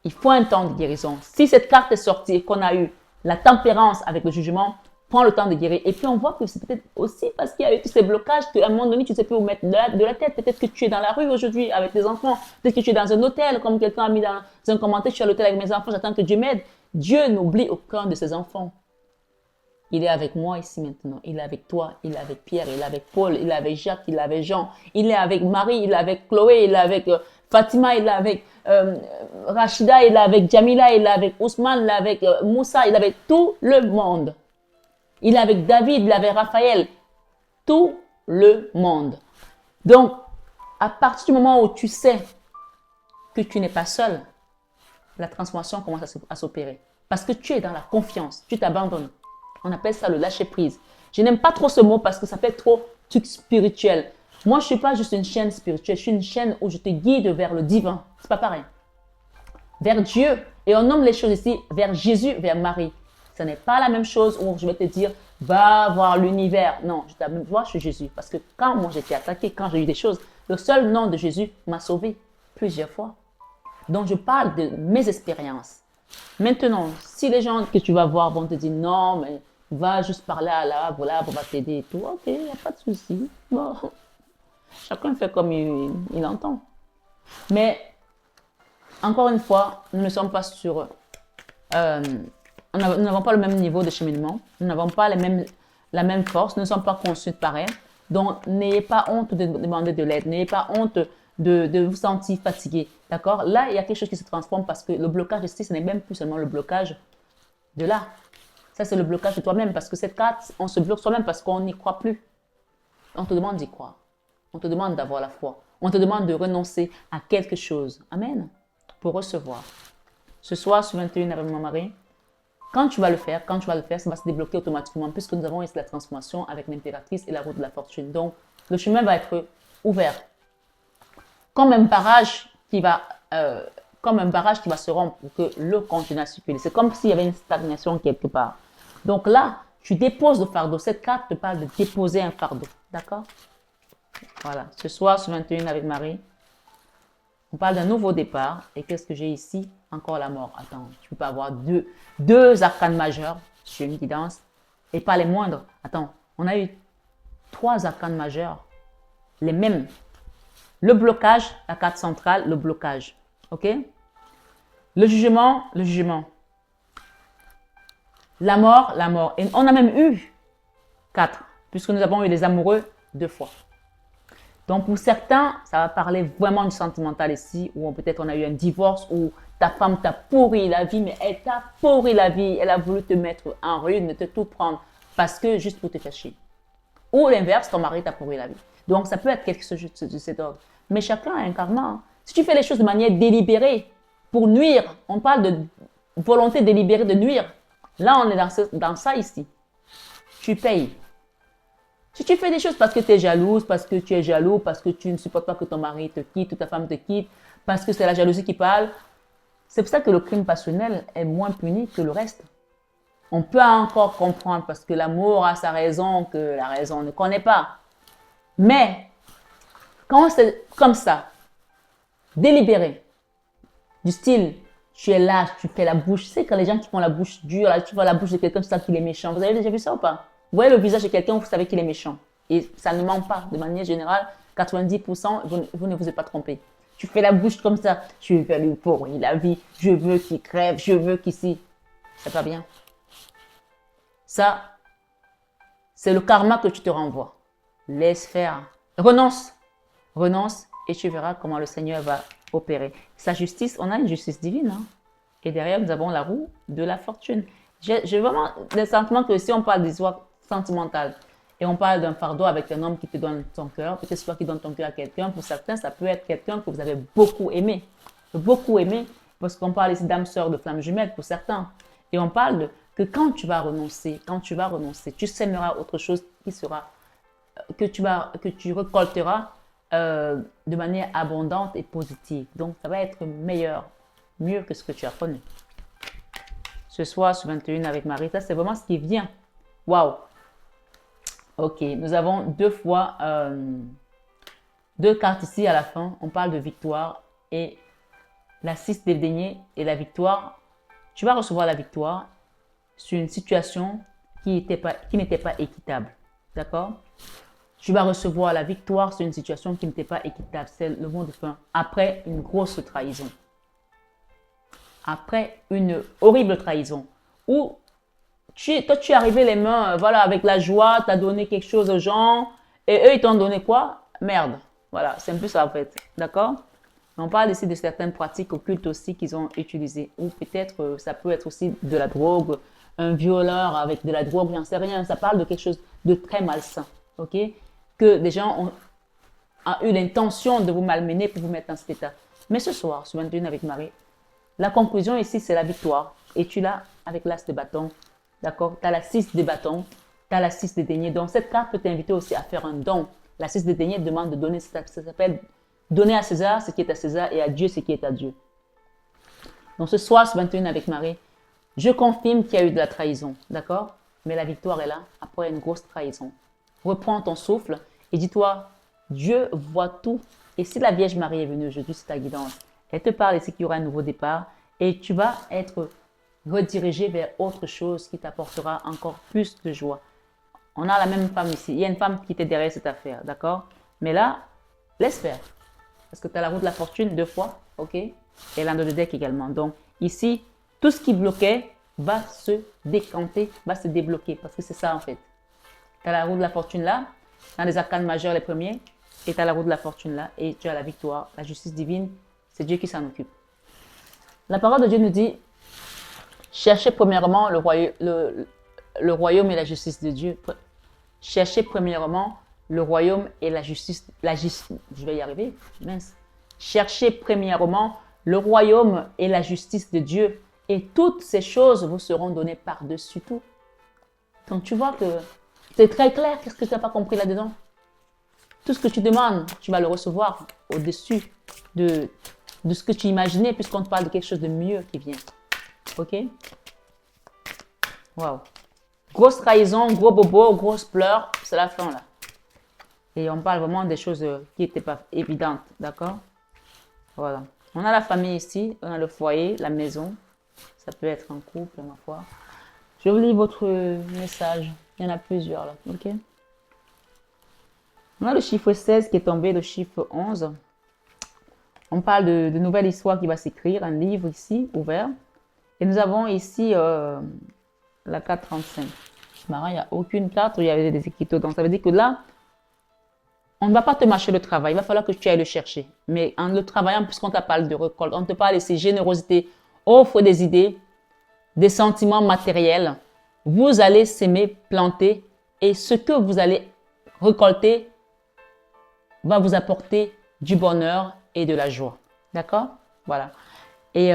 Il faut un temps de guérison. Si cette carte est sortie et qu'on a eu la tempérance avec le jugement, prends le temps de guérir. Et puis, on voit que c'est peut-être aussi parce qu'il y a eu tous ces blocages qu'à un moment donné, tu ne sais plus où mettre de la tête. Peut-être que tu es dans la rue aujourd'hui avec tes enfants. Peut-être que tu es dans un hôtel, comme quelqu'un a mis dans un commentaire, je suis à l'hôtel avec mes enfants, j'attends que Dieu m'aide. Dieu n'oublie aucun de ses enfants. Il est avec moi ici maintenant. Il est avec toi, il est avec Pierre, il est avec Paul, il est avec Jacques, il est avec Jean. Il est avec Marie, il est avec Chloé, il est avec Fatima, il est avec Rachida, il est avec Jamila, il est avec Ousmane, il est avec Moussa, il est avec tout le monde. Il est avec David, il est avec Raphaël. Tout le monde. Donc, à partir du moment où tu sais que tu n'es pas seul, la transformation commence à s'opérer. Parce que tu es dans la confiance, tu t'abandonnes. On appelle ça le lâcher prise. Je n'aime pas trop ce mot parce que ça fait trop truc spirituel. Moi, je ne suis pas juste une chaîne spirituelle. Je suis une chaîne où je te guide vers le divin. C'est pas pareil. Vers Dieu. Et on nomme les choses ici vers Jésus, vers Marie. Ce n'est pas la même chose où je vais te dire, va voir l'univers. Non, je t'amène voir chez Jésus. Parce que quand moi j'étais attaqué, quand j'ai eu des choses, le seul nom de Jésus m'a sauvé plusieurs fois. Donc, je parle de mes expériences. Maintenant, si les gens que tu vas voir vont te dire non, mais va juste parler à l'arbre, voilà, on va t'aider et tout, ok, il n'y a pas de souci. Bon, chacun fait comme il entend. Mais, encore une fois, nous ne sommes pas sur. Nous n'avons pas le même niveau de cheminement, nous n'avons pas la même force, nous ne sommes pas conçus pareil. Donc, n'ayez pas honte de demander de l'aide, n'ayez pas honte de vous sentir fatigué. D'accord? Là, il y a quelque chose qui se transforme parce que le blocage ici, ce n'est même plus seulement le blocage de là. Ça, c'est le blocage de toi-même parce que cette carte, on se bloque soi-même parce qu'on n'y croit plus. On te demande d'y croire. On te demande d'avoir la foi. On te demande de renoncer à quelque chose. Amen. Pour recevoir. Ce soir, sur 21 avec ma Marie, quand tu vas le faire, ça va se débloquer automatiquement puisque nous avons ici la transformation avec l'impératrice et la roue de la fortune. Donc, le chemin va être ouvert. Comme un barrage qui va se rompre pour que l'eau continue à circuler. C'est comme s'il y avait une stagnation quelque part. Donc là, tu déposes le fardeau. Cette carte te parle de déposer un fardeau. D'accord? Voilà. Ce soir, sur 21 avec Marie, on parle d'un nouveau départ. Et qu'est-ce que j'ai ici? Encore la mort. Attends, tu ne peux pas avoir deux arcanes majeures sur une guidance et pas les moindres. Attends, on a eu 3 arcanes majeures, les mêmes. Le blocage, la carte centrale, le blocage. OK? Le jugement, le jugement. La mort, la mort. Et on a même eu 4, puisque nous avons eu les amoureux 2 fois. Donc, pour certains, ça va parler vraiment du sentimental ici, où peut-être on a eu un divorce, où ta femme t'a pourri la vie, mais elle t'a pourri la vie. Elle a voulu te mettre en ruine, te tout prendre, parce que juste pour te faire chier. Ou l'inverse, ton mari t'a pourri la vie. Donc, ça peut être quelque chose de cet ordre. Mais chacun a un karma. Si tu fais les choses de manière délibérée, pour nuire, on parle de volonté délibérée de nuire. Là, on est dans ça ici. Tu payes. Si tu fais des choses parce que tu es jalouse, parce que tu es jaloux, parce que tu ne supportes pas que ton mari te quitte ou ta femme te quitte, parce que c'est la jalousie qui parle, c'est pour ça que le crime passionnel est moins puni que le reste. On peut encore comprendre parce que l'amour a sa raison que la raison ne connaît pas. Mais quand c'est comme ça, délibéré, du style, tu es là, tu fais la bouche. Tu sais, quand les gens qui font la bouche dure, là, tu vois la bouche de quelqu'un, tu sais qu'il est méchant. Vous avez déjà vu ça ou pas? Vous voyez le visage de quelqu'un, vous savez qu'il est méchant. Et ça ne ment pas. De manière générale, 90%, vous ne vous êtes pas trompé. Tu fais la bouche comme ça. Je vais lui pourrir la vie. Je veux qu'il crève. Je veux qu'ici. C'est pas bien. Ça, c'est le karma que tu te renvoies. Laisse faire. Renonce. Renonce et tu verras comment le Seigneur va opérer. Sa justice, on a une justice divine. Hein? Et derrière, nous avons la roue de la fortune. J'ai vraiment le sentiment que si on parle d'histoire sentimentale et on parle d'un fardeau avec un homme qui te donne ton cœur, peut-être c'est toi qui donne ton cœur à quelqu'un, pour certains, ça peut être quelqu'un que vous avez beaucoup aimé. Beaucoup aimé, parce qu'on parle ici d'âme sœur, de flamme jumelle pour certains. Et on parle que quand tu vas renoncer, tu sèmeras autre chose qui sera, que tu récolteras de manière abondante et positive. Donc, ça va être meilleur, mieux que ce que tu as connu. Ce soir, sur 21 avec Marie, ça, c'est vraiment ce qui vient. Waouh! Ok, nous avons 2 fois, 2 cartes ici à la fin. On parle de victoire et la 6 des deniers et la victoire. Tu vas recevoir la victoire sur une situation qui n'était pas équitable. D'accord? Tu vas recevoir la victoire sur une situation qui n'était pas équitable. C'est le mot de fin. Après une grosse trahison. Après une horrible trahison. Où toi, tu es arrivé les mains, voilà, avec la joie, tu as donné quelque chose aux gens. Et eux, ils t'ont donné quoi? Merde. Voilà, c'est un peu ça en fait. D'accord? On parle ici de certaines pratiques occultes aussi qu'ils ont utilisées. Ou peut-être, ça peut être aussi de la drogue, un violeur avec de la drogue, j'en sais rien. Ça parle de quelque chose de très malsain. Ok? Que des gens ont eu l'intention de vous malmener pour vous mettre dans cet état. Mais ce soir, sur 21 avec Marie, la conclusion ici, c'est la victoire. Et tu l'as avec l'as de bâton. D'accord? Tu as la 6 de bâton, tu as la 6 de denier. Donc, cette carte peut t'inviter aussi à faire un don. La 6 de denier demande de donner, ça s'appelle donner à César ce qui est à César et à Dieu ce qui est à Dieu. Donc, ce soir, ce 21 avec Marie, je confirme qu'il y a eu de la trahison. D'accord? Mais la victoire est là après une grosse trahison. Reprends ton souffle et dis-toi, Dieu voit tout. Et si la Vierge Marie est venue aujourd'hui, c'est ta guidance. Elle te parle ici qu'il y aura un nouveau départ et tu vas être redirigé vers autre chose qui t'apportera encore plus de joie. On a la même femme ici. Il y a une femme qui était derrière cette affaire, d'accord? Mais là, laisse faire. Parce que tu as la roue de la fortune 2 fois, ok? Et l'anneau de deck également. Donc ici, tout ce qui bloquait va se décanter, va se débloquer. Parce que c'est ça en fait. Tu as la roue de la fortune là, dans les arcanes majeurs les premiers. Et tu as la roue de la fortune là. Et tu as la victoire, la justice divine. C'est Dieu qui s'en occupe. La parole de Dieu nous dit, cherchez premièrement le royaume et la justice de Dieu. Cherchez premièrement le royaume et la justice. Je vais y arriver. Mince. Cherchez premièrement le royaume et la justice de Dieu. Et toutes ces choses vous seront données par-dessus tout. Donc tu vois que c'est très clair. Qu'est-ce que tu n'as pas compris là-dedans? Tout ce que tu demandes, tu vas le recevoir au-dessus de ce que tu imaginais, puisqu'on te parle de quelque chose de mieux qui vient. Ok? Waouh. Grosse trahison, gros bobo, grosse pleure, c'est la fin là. Et on parle vraiment des choses qui n'étaient pas évidentes, d'accord? Voilà. On a la famille ici, on a le foyer, la maison. Ça peut être un couple, ma foi. Je vous lis votre message. Il y en a plusieurs là, ok? On a le chiffre 16 qui est tombé, le chiffre 11. On parle de nouvelles histoires qui va s'écrire, un livre ici, ouvert. Et nous avons ici la carte 35. C'est marrant, il n'y a aucune carte où il y avait des écriteaux. Donc, ça veut dire que là, on ne va pas te mâcher le travail. Il va falloir que tu ailles le chercher. Mais en le travaillant, puisqu'on te parle de récolte, on te parle de ces générosités, offre des idées, des sentiments matériels. Vous allez s'aimer, planter. Et ce que vous allez récolter va vous apporter du bonheur et de la joie. D'accord? Voilà. Et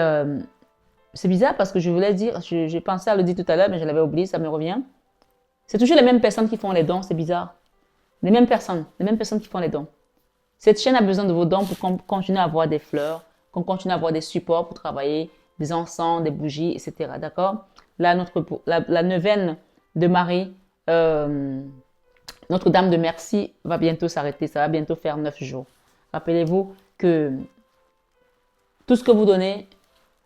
c'est bizarre parce que je voulais dire, j'ai pensé à le dire tout à l'heure, mais je l'avais oublié, ça me revient. C'est toujours les mêmes personnes qui font les dons, c'est bizarre. Les mêmes personnes qui font les dons. Cette chaîne a besoin de vos dons pour qu'on continue à avoir des fleurs, qu'on continue à avoir des supports pour travailler, des encens, des bougies, etc. D'accord? Là, la neuvaine de Marie, Notre-Dame de Merci va bientôt s'arrêter. Ça va bientôt faire 9 jours. Rappelez-vous que tout ce que vous donnez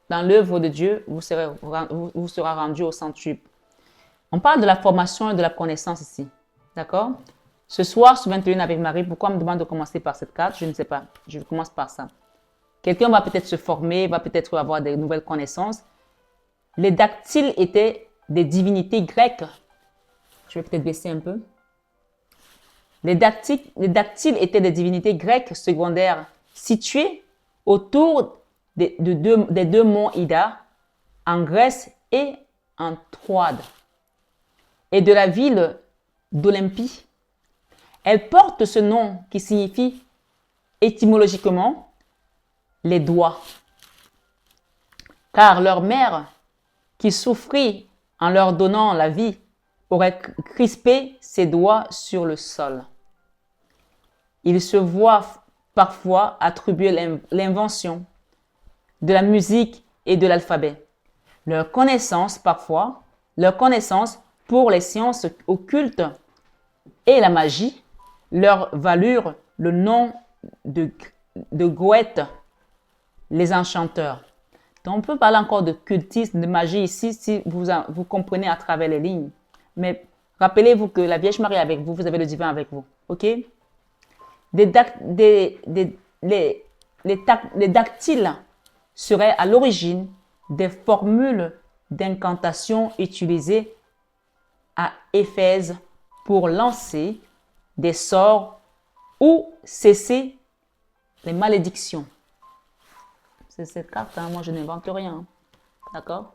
dans l'œuvre de Dieu vous sera rendu au centuple. On parle de la formation et de la connaissance ici. D'accord? Ce soir, ce 21 avec Marie, pourquoi on me demande de commencer par cette carte? Je ne sais pas. Je commence par ça. Quelqu'un va peut-être se former, va peut-être avoir des nouvelles connaissances. Les dactyles étaient des divinités grecques. Je vais peut-être baisser un peu. Les dactyles étaient des divinités grecques secondaires situées autour des deux monts Ida, en Grèce et en Troade, et de la ville d'Olympie. Elles portent ce nom qui signifie étymologiquement les doigts, car leur mère, qui souffrit en leur donnant la vie, aurait crispé ses doigts sur le sol. Ils se voient parfois attribuer l'invention de la musique et de l'alphabet. Leur connaissance pour les sciences occultes et la magie leur valurent le nom de Goètes, les enchanteurs. Donc, on peut parler encore de cultisme, de magie ici, si vous comprenez à travers les lignes. Mais rappelez-vous que la Vierge Marie est avec vous, vous avez le divin avec vous. Ok? Les dactyles seraient à l'origine des formules d'incantation utilisées à Éphèse pour lancer des sorts ou cesser les malédictions. C'est cette carte, hein, moi je n'invente rien. D'accord?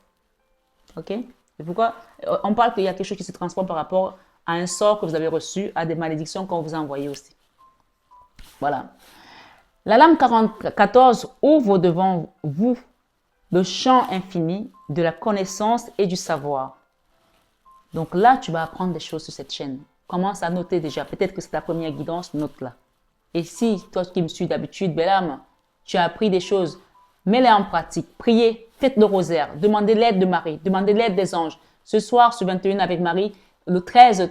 Ok? C'est pourquoi on parle qu'il y a quelque chose qui se transforme par rapport à un sort que vous avez reçu, à des malédictions qu'on vous a envoyées aussi. Voilà. La lame 14 ouvre devant vous le champ infini de la connaissance et du savoir. Donc là, tu vas apprendre des choses sur cette chaîne. Commence à noter déjà. Peut-être que c'est ta première guidance, note-la. Et si, toi qui me suis d'habitude, belle âme, tu as appris des choses, mets-les en pratique. Priez, faites le rosaire, demandez l'aide de Marie, demandez l'aide des anges. Ce soir, ce 21 avec Marie, le 13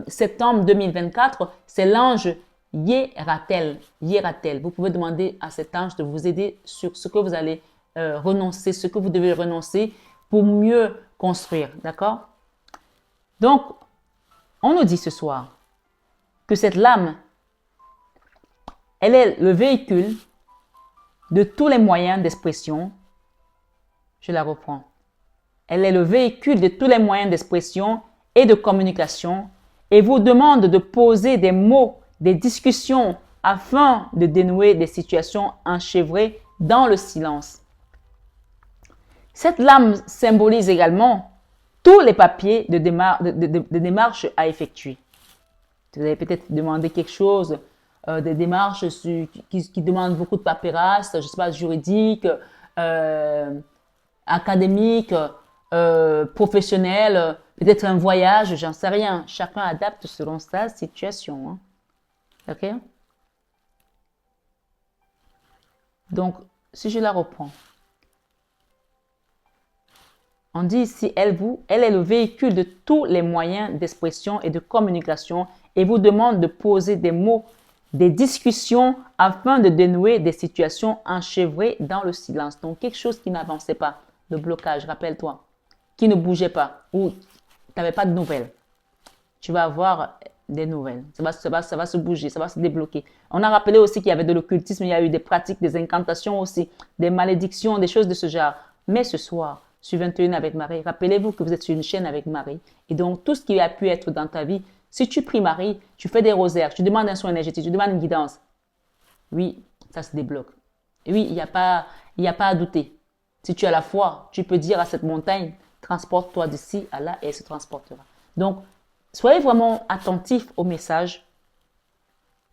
septembre 2024, c'est l'ange Yératel. Yératel. Vous pouvez demander à cet ange de vous aider sur ce que vous allez renoncer, ce que vous devez renoncer pour mieux construire. D'accord? Donc, on nous dit ce soir que cette lame, elle est le véhicule de tous les moyens d'expression. Je la reprends. Elle est le véhicule de tous les moyens d'expression et de communication et vous demande de poser des mots, des discussions afin de dénouer des situations enchevêtrées dans le silence. Cette lame symbolise également tous les papiers de démarche à effectuer. Vous avez peut-être demandé quelque chose, des démarches qui demandent beaucoup de paperasse, je ne sais pas, juridique, académique, professionnel, peut-être un voyage, j'en sais rien. Chacun adapte selon sa situation. Hein. OK? Donc, si je la reprends, on dit ici, elle est le véhicule de tous les moyens d'expression et de communication et vous demande de poser des mots, des discussions afin de dénouer des situations enchevêtrées dans le silence. Donc, quelque chose qui n'avançait pas, le blocage, rappelle-toi, qui ne bougeait pas ou tu n'avais pas de nouvelles. Tu vas avoir des nouvelles. Ça va se bouger, ça va se débloquer. On a rappelé aussi qu'il y avait de l'occultisme, il y a eu des pratiques, des incantations aussi, des malédictions, des choses de ce genre. Mais ce soir, sur 21 avec Marie, rappelez-vous que vous êtes sur une chaîne avec Marie. Et donc, tout ce qui a pu être dans ta vie, si tu pries Marie, tu fais des rosaires, tu demandes un soin énergétique, tu demandes une guidance, oui, ça se débloque. Et oui, il n'y a pas à douter. Si tu as la foi, tu peux dire à cette montagne, transporte-toi d'ici à là et elle se transportera. Donc, soyez vraiment attentifs au message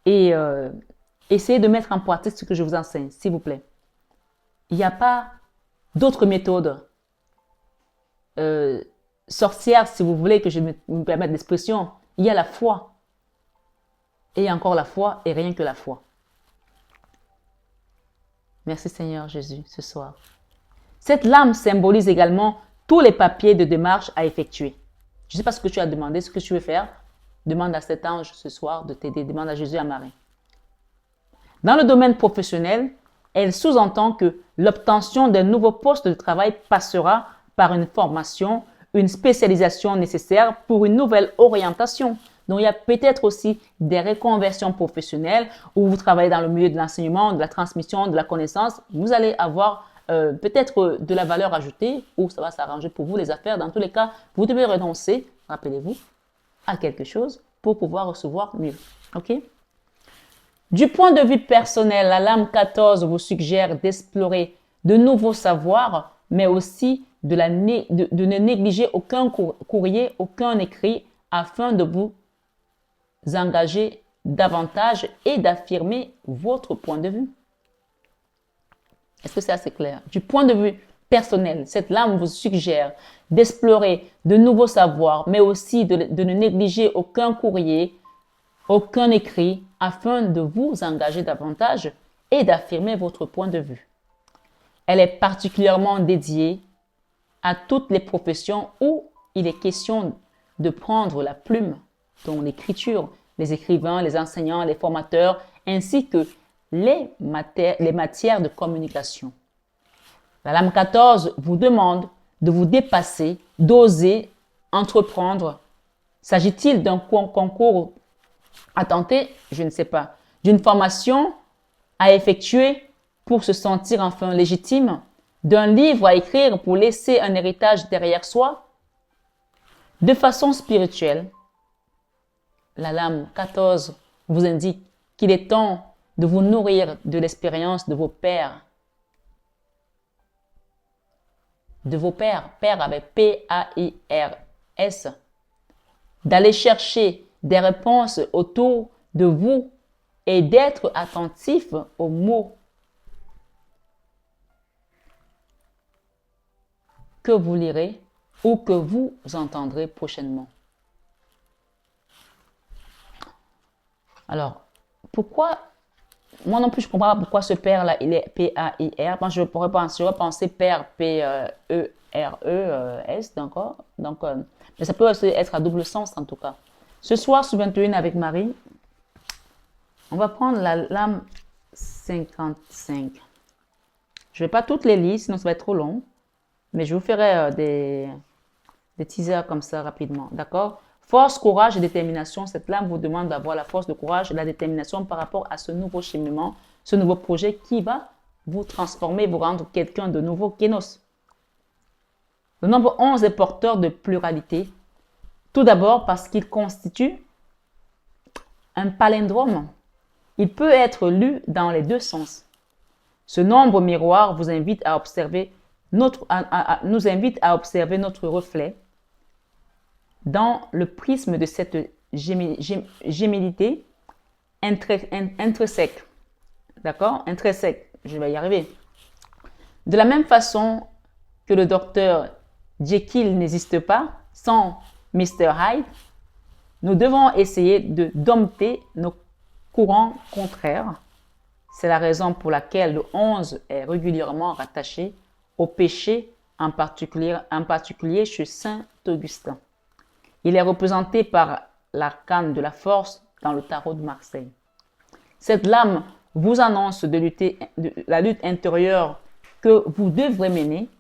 et essayez de mettre en pratique ce que je vous enseigne, s'il vous plaît. Il n'y a pas d'autres méthodes sorcières, si vous voulez que je me permette l'expression. Il y a la foi. Et encore la foi et rien que la foi. Merci Seigneur Jésus ce soir. Cette lame symbolise également tous les papiers de démarche à effectuer. Je ne sais pas ce que tu as demandé, ce que tu veux faire. Demande à cet ange ce soir de t'aider. Demande à Jésus, à Marie. Dans le domaine professionnel, elle sous-entend que l'obtention d'un nouveau poste de travail passera par une formation, une spécialisation nécessaire pour une nouvelle orientation. Donc, il y a peut-être aussi des reconversions professionnelles où vous travaillez dans le milieu de l'enseignement, de la transmission, de la connaissance. Vous allez avoir peut-être de la valeur ajoutée ou ça va s'arranger pour vous les affaires. Dans tous les cas, vous devez renoncer, rappelez-vous, à quelque chose pour pouvoir recevoir mieux. OK? Du point de vue personnel, la lame 14 vous suggère d'explorer de nouveaux savoirs, mais aussi de ne négliger aucun courrier, aucun écrit, afin de vous engager davantage et d'affirmer votre point de vue. Est-ce que c'est assez clair? Du point de vue personnel, cette lame vous suggère d'explorer de nouveaux savoirs, mais aussi de ne négliger aucun courrier, aucun écrit, afin de vous engager davantage et d'affirmer votre point de vue. Elle est particulièrement dédiée à toutes les professions où il est question de prendre la plume, dont l'écriture, les écrivains, les enseignants, les formateurs, ainsi que les matières de communication. La lame 14 vous demande de vous dépasser, d'oser entreprendre. S'agit-il d'un concours à tenter? Je ne sais pas. D'une formation à effectuer pour se sentir enfin légitime? D'un livre à écrire pour laisser un héritage derrière soi? De façon spirituelle, la lame 14 vous indique qu'il est temps de vous nourrir de l'expérience de vos pères. De vos pères, pères avec P-A-I-R-S. D'aller chercher des réponses autour de vous et d'être attentif aux mots que vous lirez ou que vous entendrez prochainement. Alors, pourquoi, moi non plus je ne comprends pas pourquoi ce père là, il est P-A-I-R. Moi je pourrais penser père P-E-R-E-S, d'accord? Donc, mais ça peut aussi être à double sens en tout cas. Ce soir, sur 21 avec Marie, on va prendre la lame 55. Je ne vais pas toutes les lire, sinon ça va être trop long. Mais je vous ferai des teasers comme ça rapidement, d'accord? Force, courage et détermination. Cette lame vous demande d'avoir la force, le courage et la détermination par rapport à ce nouveau cheminement, ce nouveau projet qui va vous transformer, vous rendre quelqu'un de nouveau, Kénos. Le nombre 11 est porteur de pluralité. Tout d'abord parce qu'il constitue un palindrome. Il peut être lu dans les deux sens. Ce nombre miroir vous invite à observer nous invite à observer notre reflet dans le prisme de cette gémilité intrinsèque. D'accord? Intrinsèque. Je vais y arriver. De la même façon que le docteur Jekyll n'existe pas sans Mr. Hyde, nous devons essayer de dompter nos courants contraires. C'est la raison pour laquelle le 11 est régulièrement rattaché au péché, en particulier chez Saint Augustin. Il est représenté par l'arcane de la force dans le tarot de Marseille. Cette lame vous annonce la lutte intérieure que vous devrez mener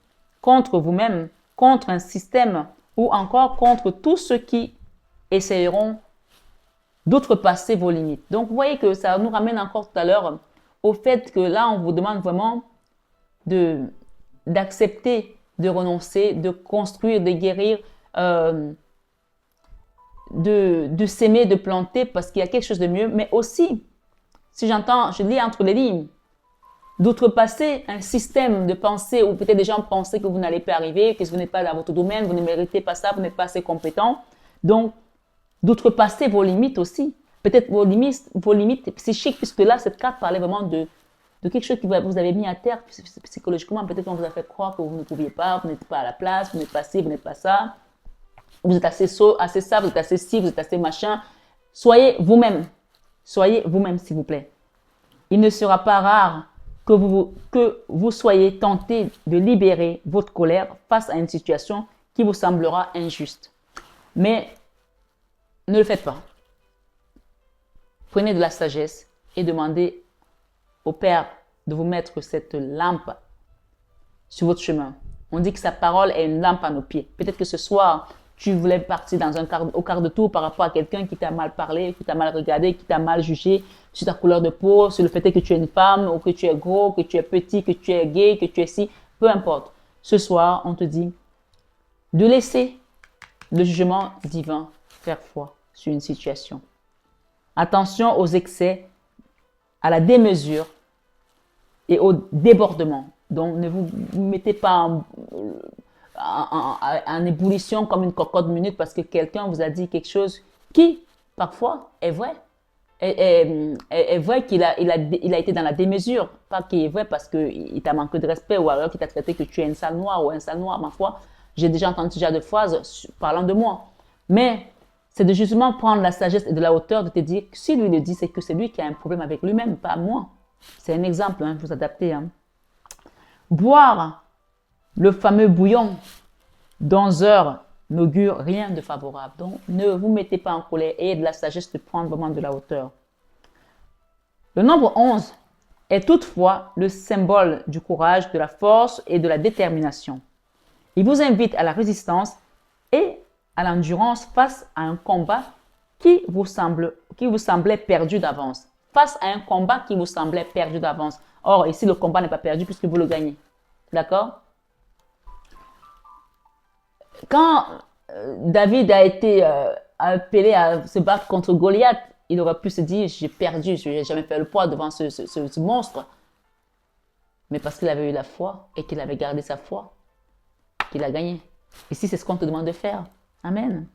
contre vous-même, contre un système ou encore contre tous ceux qui essayeront d'outrepasser vos limites. Donc, vous voyez que ça nous ramène encore tout à l'heure au fait que là, on vous demande vraiment d'accepter, de renoncer, de construire, de guérir, de s'aimer, de planter parce qu'il y a quelque chose de mieux, mais aussi, si je lis entre les lignes, d'outrepasser un système de pensée où peut-être des gens pensaient que vous n'allez pas arriver, que vous n'êtes pas dans votre domaine, vous ne méritez pas ça, vous n'êtes pas assez compétent. Donc, d'outrepasser vos limites aussi. Peut-être vos limites psychiques, puisque là, cette carte parlait vraiment de quelque chose que vous avez mis à terre psychologiquement. Peut-être qu'on vous a fait croire que vous ne pouviez pas, vous n'êtes pas à la place, vous n'êtes pas ci, vous n'êtes pas ça. Vous êtes assez ça, vous êtes assez ci, vous êtes assez machin. Soyez vous-même. Soyez vous-même, s'il vous plaît. Il ne sera pas rare que vous soyez tenté de libérer votre colère face à une situation qui vous semblera injuste. Mais ne le faites pas. Prenez de la sagesse et demandez au Père de vous mettre cette lampe sur votre chemin. On dit que sa parole est une lampe à nos pieds. Peut-être que ce soir, tu voulais partir au quart de tour par rapport à quelqu'un qui t'a mal parlé, qui t'a mal regardé, qui t'a mal jugé sur ta couleur de peau, sur le fait que tu es une femme, ou que tu es gros, que tu es petit, que tu es gay, que tu es ci, peu importe. Ce soir, on te dit de laisser le jugement divin faire foi sur une situation. Attention aux excès, à la démesure et au débordement. Donc, ne vous mettez pas en ébullition comme une cocotte minute parce que quelqu'un vous a dit quelque chose qui, parfois, est vrai. Est vrai qu'il a été dans la démesure. Pas qu'il est vrai parce qu'il t'a manqué de respect ou alors qu'il t'a traité que tu es une sale noire ou un sale noir. Ma foi, j'ai déjà entendu ce genre de phrases parlant de moi. Mais c'est de justement prendre la sagesse et de la hauteur de te dire que si lui le dit, c'est que c'est lui qui a un problème avec lui-même, pas moi. C'est un exemple, hein, vous adaptez. Hein. Boire le fameux bouillon dans heure n'augure rien de favorable. Donc, ne vous mettez pas en colère. Ayez de la sagesse de prendre vraiment de la hauteur. Le nombre 11 est toutefois le symbole du courage, de la force et de la détermination. Il vous invite à la résistance et à l'endurance face à un combat qui vous semblait perdu d'avance. Face à un combat qui vous semblait perdu d'avance. Or, ici, le combat n'est pas perdu puisque vous le gagnez. D'accord? Quand David a été appelé à se battre contre Goliath, il aurait pu se dire, j'ai perdu, je n'ai jamais fait le poids devant ce monstre. Mais parce qu'il avait eu la foi et qu'il avait gardé sa foi, qu'il a gagné. Ici, c'est ce qu'on te demande de faire. Amen.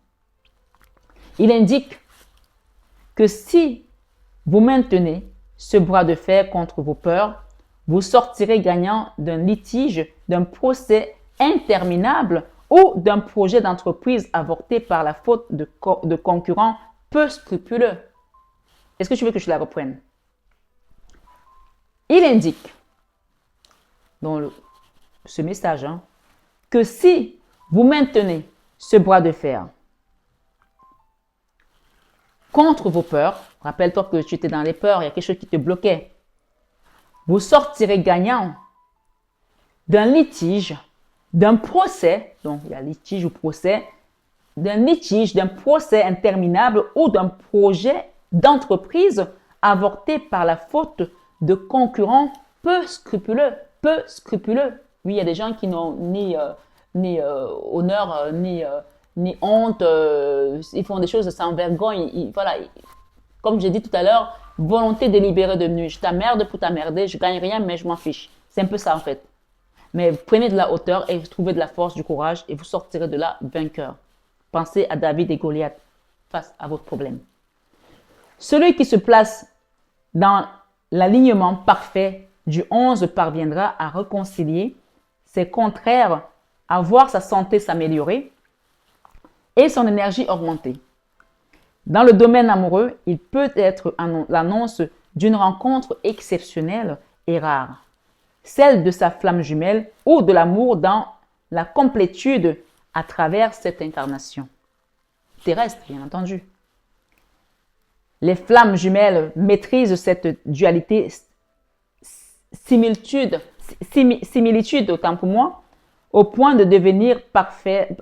Il indique que si vous maintenez ce bras de fer contre vos peurs, vous sortirez gagnant d'un litige, d'un procès interminable ou d'un projet d'entreprise avorté par la faute de concurrents peu scrupuleux. Est-ce que tu veux que je la reprenne? Il indique dans ce message que si vous maintenez ce bras de fer contre vos peurs, rappelle-toi que tu étais dans les peurs, il y a quelque chose qui te bloquait, vous sortirez gagnant d'un litige, d'un procès, donc il y a litige ou procès, d'un procès interminable ou d'un projet d'entreprise avorté par la faute de concurrents peu scrupuleux. Peu scrupuleux. Oui, il y a des gens qui n'ont ni honneur, ni honte, ils font des choses sans vergogne. Voilà, comme j'ai dit tout à l'heure, volonté délibérée de nu. Je t'emmerde pour t'emmerder, je gagne rien, mais je m'en fiche. C'est un peu ça en fait. Mais prenez de la hauteur et trouvez de la force, du courage et vous sortirez de là vainqueur. Pensez à David et Goliath face à votre problème. Celui qui se place dans l'alignement parfait du 11 parviendra à réconcilier ses contraires, à voir sa santé s'améliorer et son énergie augmenter. Dans le domaine amoureux, il peut être l'annonce d'une rencontre exceptionnelle et rare, celle de sa flamme jumelle ou de l'amour dans la complétude à travers cette incarnation. Terrestre, bien entendu. Les flammes jumelles maîtrisent cette dualité, similitude, autant pour moi, au point de devenir parfait,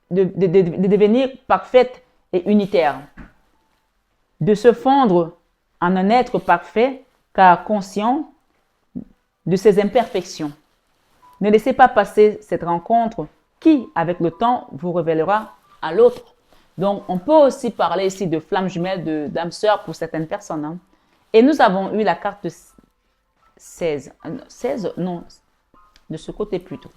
de devenir parfaite et unitaire, de se fondre en un être parfait car conscient de ses imperfections. Ne laissez pas passer cette rencontre qui, avec le temps, vous révélera à l'autre. Donc, on peut aussi parler ici de flamme jumelle, d'âme sœur pour certaines personnes. Et nous avons eu la carte 16. 16, non, de ce côté plutôt.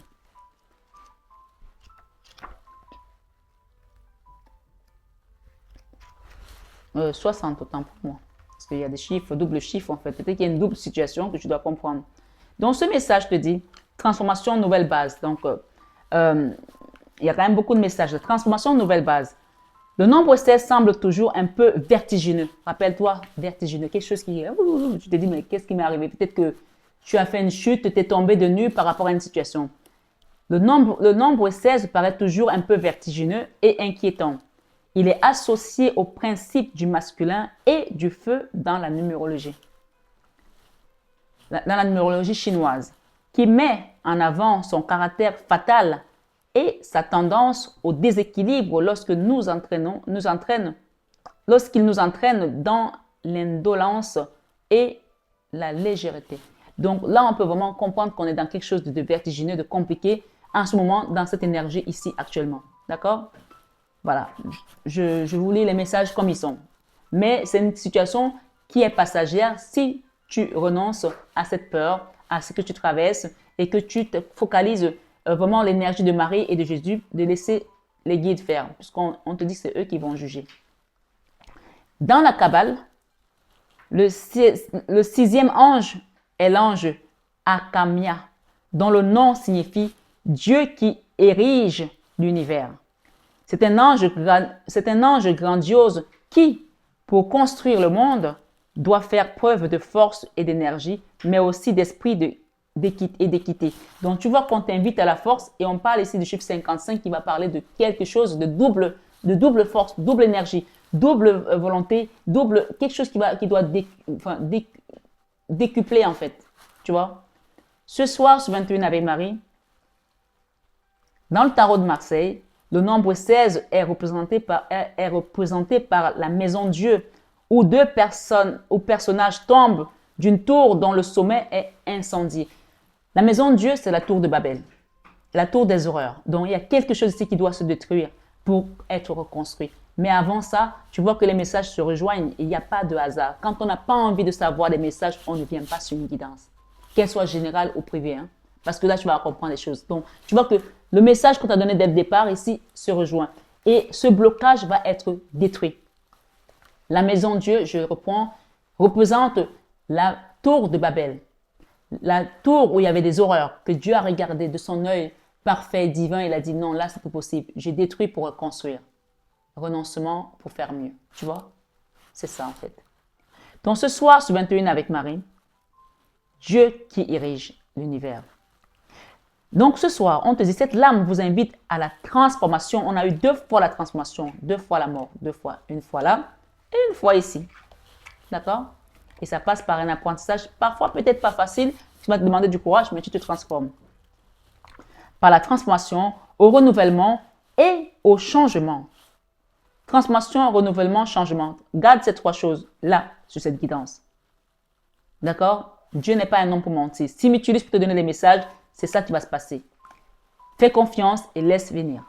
« 60 autant pour moi. Parce qu'il y a des chiffres, double chiffre en fait. Peut-être qu'il y a une double situation que tu dois comprendre. Donc, ce message te dit transformation, nouvelle base. Donc, il y a quand même beaucoup de messages. Transformation, nouvelle base. Le nombre 16 semble toujours un peu vertigineux. Rappelle-toi, vertigineux. Quelque chose qui... Tu te dis, mais qu'est-ce qui m'est arrivé? Peut-être que tu as fait une chute, tu es tombé de nu par rapport à une situation. Le nombre 16 paraît toujours un peu vertigineux et inquiétant. Il est associé au principe du masculin et du feu dans la numérologie. Dans la numérologie chinoise, qui met en avant son caractère fatal et sa tendance au déséquilibre lorsqu'il nous entraîne dans l'indolence et la légèreté. Donc là, on peut vraiment comprendre qu'on est dans quelque chose de vertigineux, de compliqué en ce moment, dans cette énergie ici actuellement. D'accord? Voilà, je vous lis les messages comme ils sont. Mais c'est une situation qui est passagère si tu renonces à cette peur, à ce que tu traverses et que tu te focalises vraiment l'énergie de Marie et de Jésus, de laisser les guides faire, puisqu'on te dit que c'est eux qui vont juger. Dans la Kabbale, le sixième ange est l'ange Akamia, dont le nom signifie Dieu qui érige l'univers. C'est un ange grandiose qui, pour construire le monde, doit faire preuve de force et d'énergie, mais aussi d'esprit et d'équité. Donc, tu vois qu'on t'invite à la force et on parle ici du chiffre 55 qui va parler de quelque chose de double force, double énergie, double volonté, quelque chose qui doit décupler en fait. Tu vois? Ce soir, ce 21 Ave Marie, dans le tarot de Marseille, le nombre 16 est représenté par la maison Dieu, où deux personnages tombent d'une tour dont le sommet est incendié. La maison Dieu, c'est la tour de Babel, la tour des horreurs. Donc, il y a quelque chose ici qui doit se détruire pour être reconstruit. Mais avant ça, tu vois que les messages se rejoignent et il n'y a pas de hasard. Quand on n'a pas envie de savoir les messages, on ne vient pas sur une guidance, qu'elle soit générale ou privée. Parce que là, tu vas comprendre les choses. Donc, tu vois que le message qu'on t'a donné dès le départ ici se rejoint. Et ce blocage va être détruit. La maison Dieu, je reprends, représente la tour de Babel. La tour où il y avait des horreurs que Dieu a regardé de son œil parfait, divin, il a dit non, là, c'est pas possible. J'ai détruit pour reconstruire. Renoncement pour faire mieux. Tu vois? C'est ça, en fait. Donc, ce soir, sur 21 avec Marie, Dieu qui dirige l'univers. Donc, ce soir, on te dit, cette lame vous invite à la transformation. On a eu 2 fois la transformation, 2 fois la mort, 2 fois. Une fois là et une fois ici. D'accord? Et ça passe par un apprentissage, parfois peut-être pas facile. Tu vas te demander du courage, mais tu te transformes. Par la transformation, au renouvellement et au changement. Transformation, renouvellement, changement. Garde ces 3 choses là, sur cette guidance. D'accord? Dieu n'est pas un homme pour mentir. S'il m'utilise pour te donner des messages, c'est ça qui va se passer. Fais confiance et laisse venir.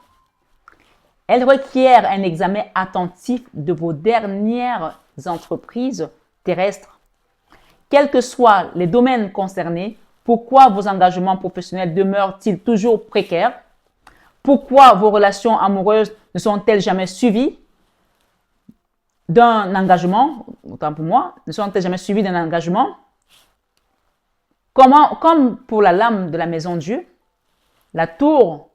Elle requiert un examen attentif de vos dernières entreprises terrestres. Quels que soient les domaines concernés, pourquoi vos engagements professionnels demeurent-ils toujours précaires? Pourquoi vos relations amoureuses ne sont-elles jamais suivies d'un engagement? Autant pour moi, ne sont-elles jamais suivies d'un engagement? Comme pour la lame de la maison de Dieu, la tour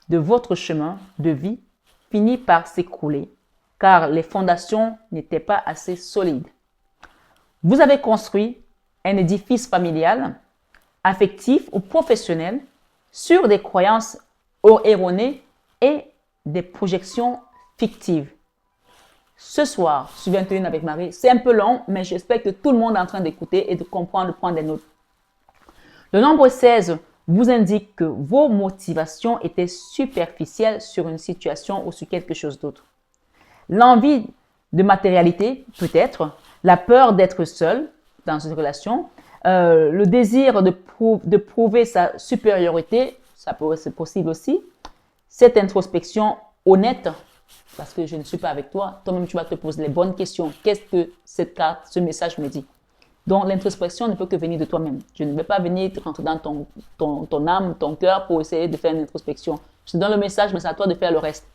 de votre chemin de vie finit par s'écrouler car les fondations n'étaient pas assez solides. Vous avez construit un édifice familial, affectif ou professionnel sur des croyances erronées et des projections fictives. Ce soir, sur 21 avec Marie, c'est un peu long, mais j'espère que tout le monde est en train d'écouter et de comprendre, de prendre des notes. Le nombre 16 vous indique que vos motivations étaient superficielles sur une situation ou sur quelque chose d'autre. L'envie de matérialité, peut-être, la peur d'être seul dans une relation, le désir de prouver sa supériorité, c'est possible aussi, cette introspection honnête, parce que je ne suis pas avec toi, toi-même tu vas te poser les bonnes questions. Qu'est-ce que cette carte, ce message me dit? Donc l'introspection ne peut que venir de toi-même. Je ne vais pas venir rentrer dans ton âme, ton cœur pour essayer de faire une introspection. Je te donne le message, mais c'est à toi de faire le reste.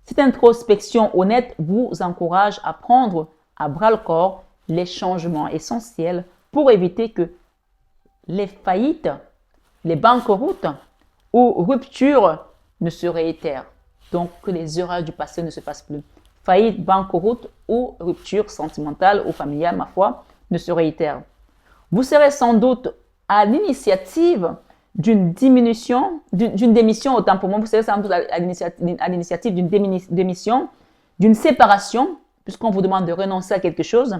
Cette introspection honnête vous encourage à prendre à bras le corps les changements essentiels pour éviter que les faillites, les banqueroutes ou ruptures ne se réitèrent. Donc, que les erreurs du passé ne se fassent plus. Faillite, banqueroute ou rupture sentimentale ou familiale, ma foi, ne se réitèrent. Vous serez sans doute à l'initiative d'une démission, autant pour moi, vous serez sans doute à l'initiative d'une démission, d'une séparation, puisqu'on vous demande de renoncer à quelque chose,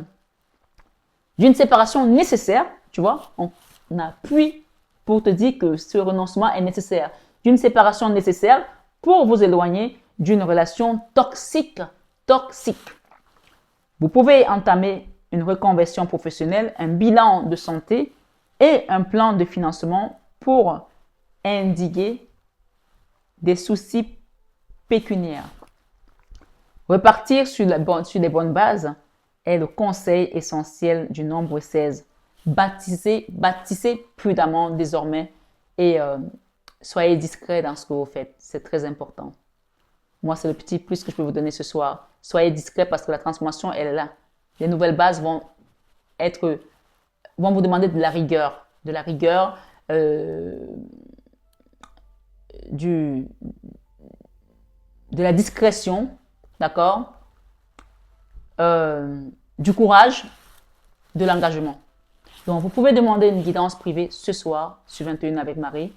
d'une séparation nécessaire, tu vois, on appuie pour te dire que ce renoncement est nécessaire, d'une séparation nécessaire pour vous éloigner d'une relation toxique. Vous pouvez entamer une reconversion professionnelle, un bilan de santé et un plan de financement pour endiguer des soucis pécuniaires. Repartir sur les bonnes bases est le conseil essentiel du nombre 16. Bâtissez prudemment désormais et soyez discret dans ce que vous faites. C'est très important. Moi, c'est le petit plus que je peux vous donner ce soir. Soyez discret parce que la transformation, elle est là. Les nouvelles bases vont vous demander de la rigueur. De la rigueur, de la discrétion, d'accord, du courage, de l'engagement. Donc, vous pouvez demander une guidance privée ce soir sur 21 avec Marie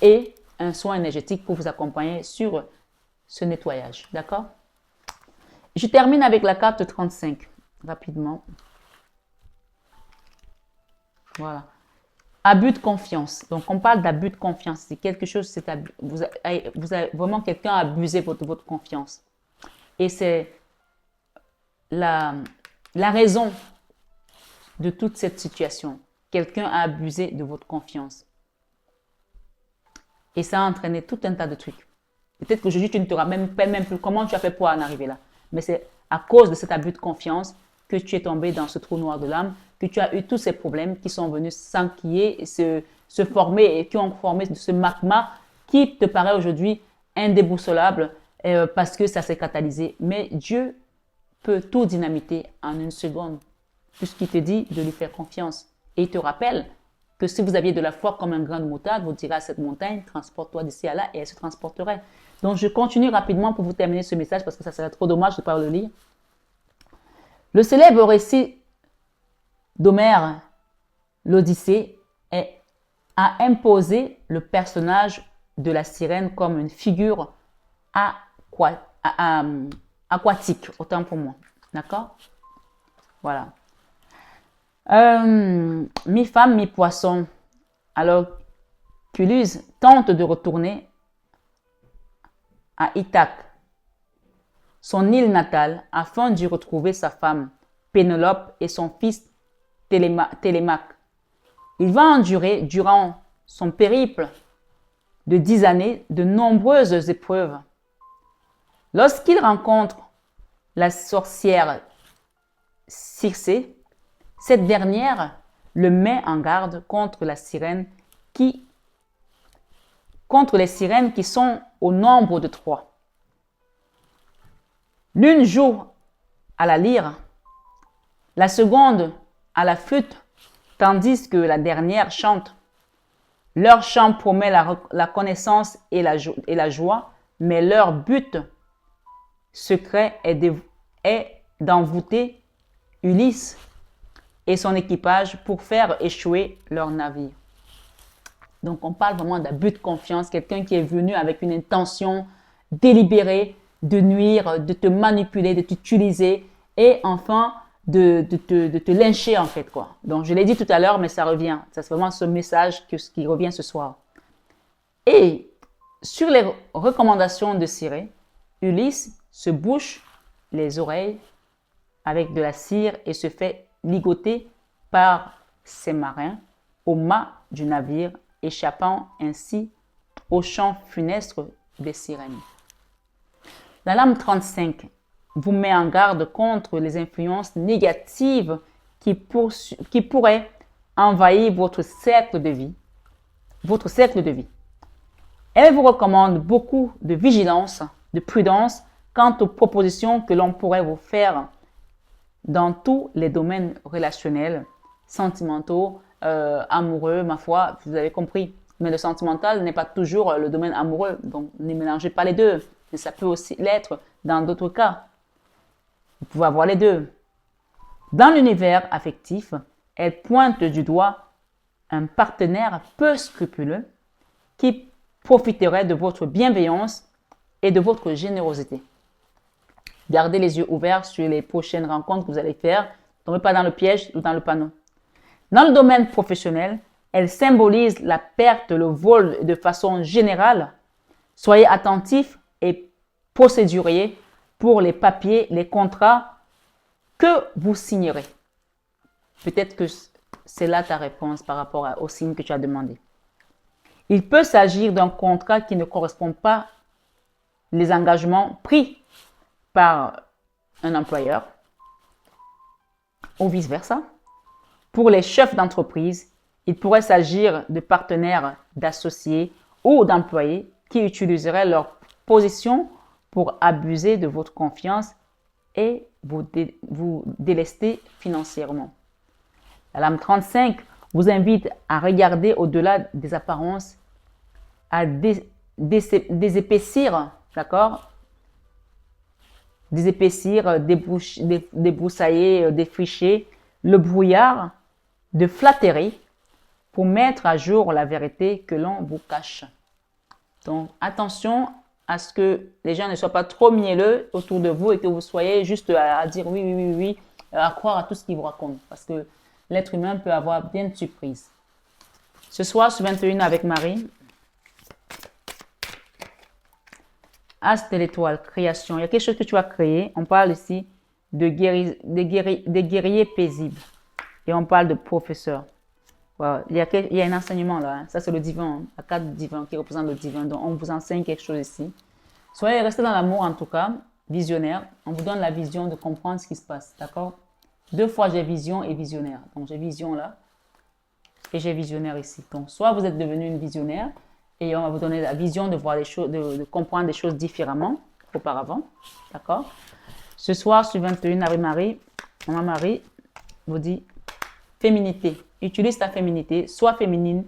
et un soin énergétique pour vous accompagner sur ce nettoyage, d'accord? Je termine avec la carte 35, rapidement. Voilà. Abus de confiance. Donc, on parle d'abus de confiance. C'est quelque chose, vous avez vraiment quelqu'un a abusé de votre confiance. Et c'est la raison de toute cette situation. Quelqu'un a abusé de votre confiance. Et ça a entraîné tout un tas de trucs. Peut-être qu'aujourd'hui, tu ne te rappelles même plus comment tu as fait pour en arriver là. Mais c'est à cause de cet abus de confiance que tu es tombé dans ce trou noir de l'âme, que tu as eu tous ces problèmes qui sont venus s'enquiller, se former et qui ont formé ce magma qui te paraît aujourd'hui indéboussolable parce que ça s'est catalysé. Mais Dieu peut tout dynamiter en une seconde puisqu'il te dit de lui faire confiance. Et il te rappelle que si vous aviez de la foi comme un grain de moutarde, vous direz à cette montagne, transporte-toi d'ici à là, et elle se transporterait. Donc, je continue rapidement pour vous terminer ce message parce que ça serait trop dommage de ne pas le lire. Le célèbre récit d'Homère, l'Odyssée, a imposé le personnage de la sirène comme une figure aquatique, autant pour moi. D'accord? Voilà. Mi-femme, mi-poisson. Alors, qu'Ulysse tente de retourner à Ithaque, son île natale, afin d'y retrouver sa femme, Pénélope, et son fils Télémaque. Il va endurer, durant son périple de 10 années, de nombreuses épreuves. Lorsqu'il rencontre la sorcière Circé, cette dernière le met en garde contre les sirènes qui sont au nombre de 3. L'une joue à la lyre, la seconde à la flûte, tandis que la dernière chante. Leur chant promet la connaissance et la joie, mais leur but secret est d'envoûter Ulysse et son équipage pour faire échouer leur navire. Donc, on parle vraiment d'abus de confiance, quelqu'un qui est venu avec une intention délibérée de nuire, de te manipuler, de t'utiliser et enfin de te lyncher en fait, quoi. Donc, je l'ai dit tout à l'heure, mais ça revient. Ça, c'est vraiment ce message qui revient ce soir. Et sur les recommandations de Circé, Ulysse se bouche les oreilles avec de la cire et se fait ligoter par ses marins au mât du navire, échappant ainsi au chant funeste des sirènes. La lame 35 vous met en garde contre les influences négatives qui pourraient envahir votre cercle de vie. Elle vous recommande beaucoup de vigilance, de prudence quant aux propositions que l'on pourrait vous faire dans tous les domaines relationnels, sentimentaux, amoureux, ma foi, vous avez compris. Mais le sentimental n'est pas toujours le domaine amoureux, donc ne mélangez pas les deux. Mais ça peut aussi l'être dans d'autres cas. Vous pouvez avoir les deux. Dans l'univers affectif, elle pointe du doigt un partenaire peu scrupuleux qui profiterait de votre bienveillance et de votre générosité. Gardez les yeux ouverts sur les prochaines rencontres que vous allez faire. Ne tombez pas dans le piège ou dans le panneau. Dans le domaine professionnel, elle symbolise la perte, le vol de façon générale. Soyez attentifs et procédurier pour les papiers, les contrats que vous signerez. Peut-être que c'est là ta réponse par rapport au signe que tu as demandé. Il peut s'agir d'un contrat qui ne correspond pas aux engagements pris par un employeur ou vice-versa. Pour les chefs d'entreprise, il pourrait s'agir de partenaires, d'associés ou d'employés qui utiliseraient leur position pour abuser de votre confiance et vous délester financièrement. La lame 35 vous invite à regarder au-delà des apparences, à désépaissir, d'accord? Désépaissir, débroussailler, défricher le brouillard de flatterie pour mettre à jour la vérité que l'on vous cache. Donc, attention à ce que les gens ne soient pas trop mielleux autour de vous et que vous soyez juste à dire oui, à croire à tout ce qu'ils vous racontent. Parce que l'être humain peut avoir bien de surprises. Ce soir, sur 21 avec Marie, As de l'étoile, création. Il y a quelque chose que tu as créé. On parle ici des guerriers paisibles. Et on parle de professeurs. Wow. Il y a un enseignement là. Hein. Ça, c'est le divin. La carte du divin qui représente le divin. Donc, on vous enseigne quelque chose ici. Soyez restés dans l'amour en tout cas. Visionnaire. On vous donne la vision de comprendre ce qui se passe. D'accord? 2 fois, j'ai vision et visionnaire. Donc, j'ai vision là. Et j'ai visionnaire ici. Donc, soit vous êtes devenu une visionnaire. Et on va vous donner la vision de voir les choses, de comprendre les choses différemment qu'auparavant. D'accord? Ce soir, sur 21 avec Marie, Maman Marie vous dit féminité. utilise ta féminité, sois féminine.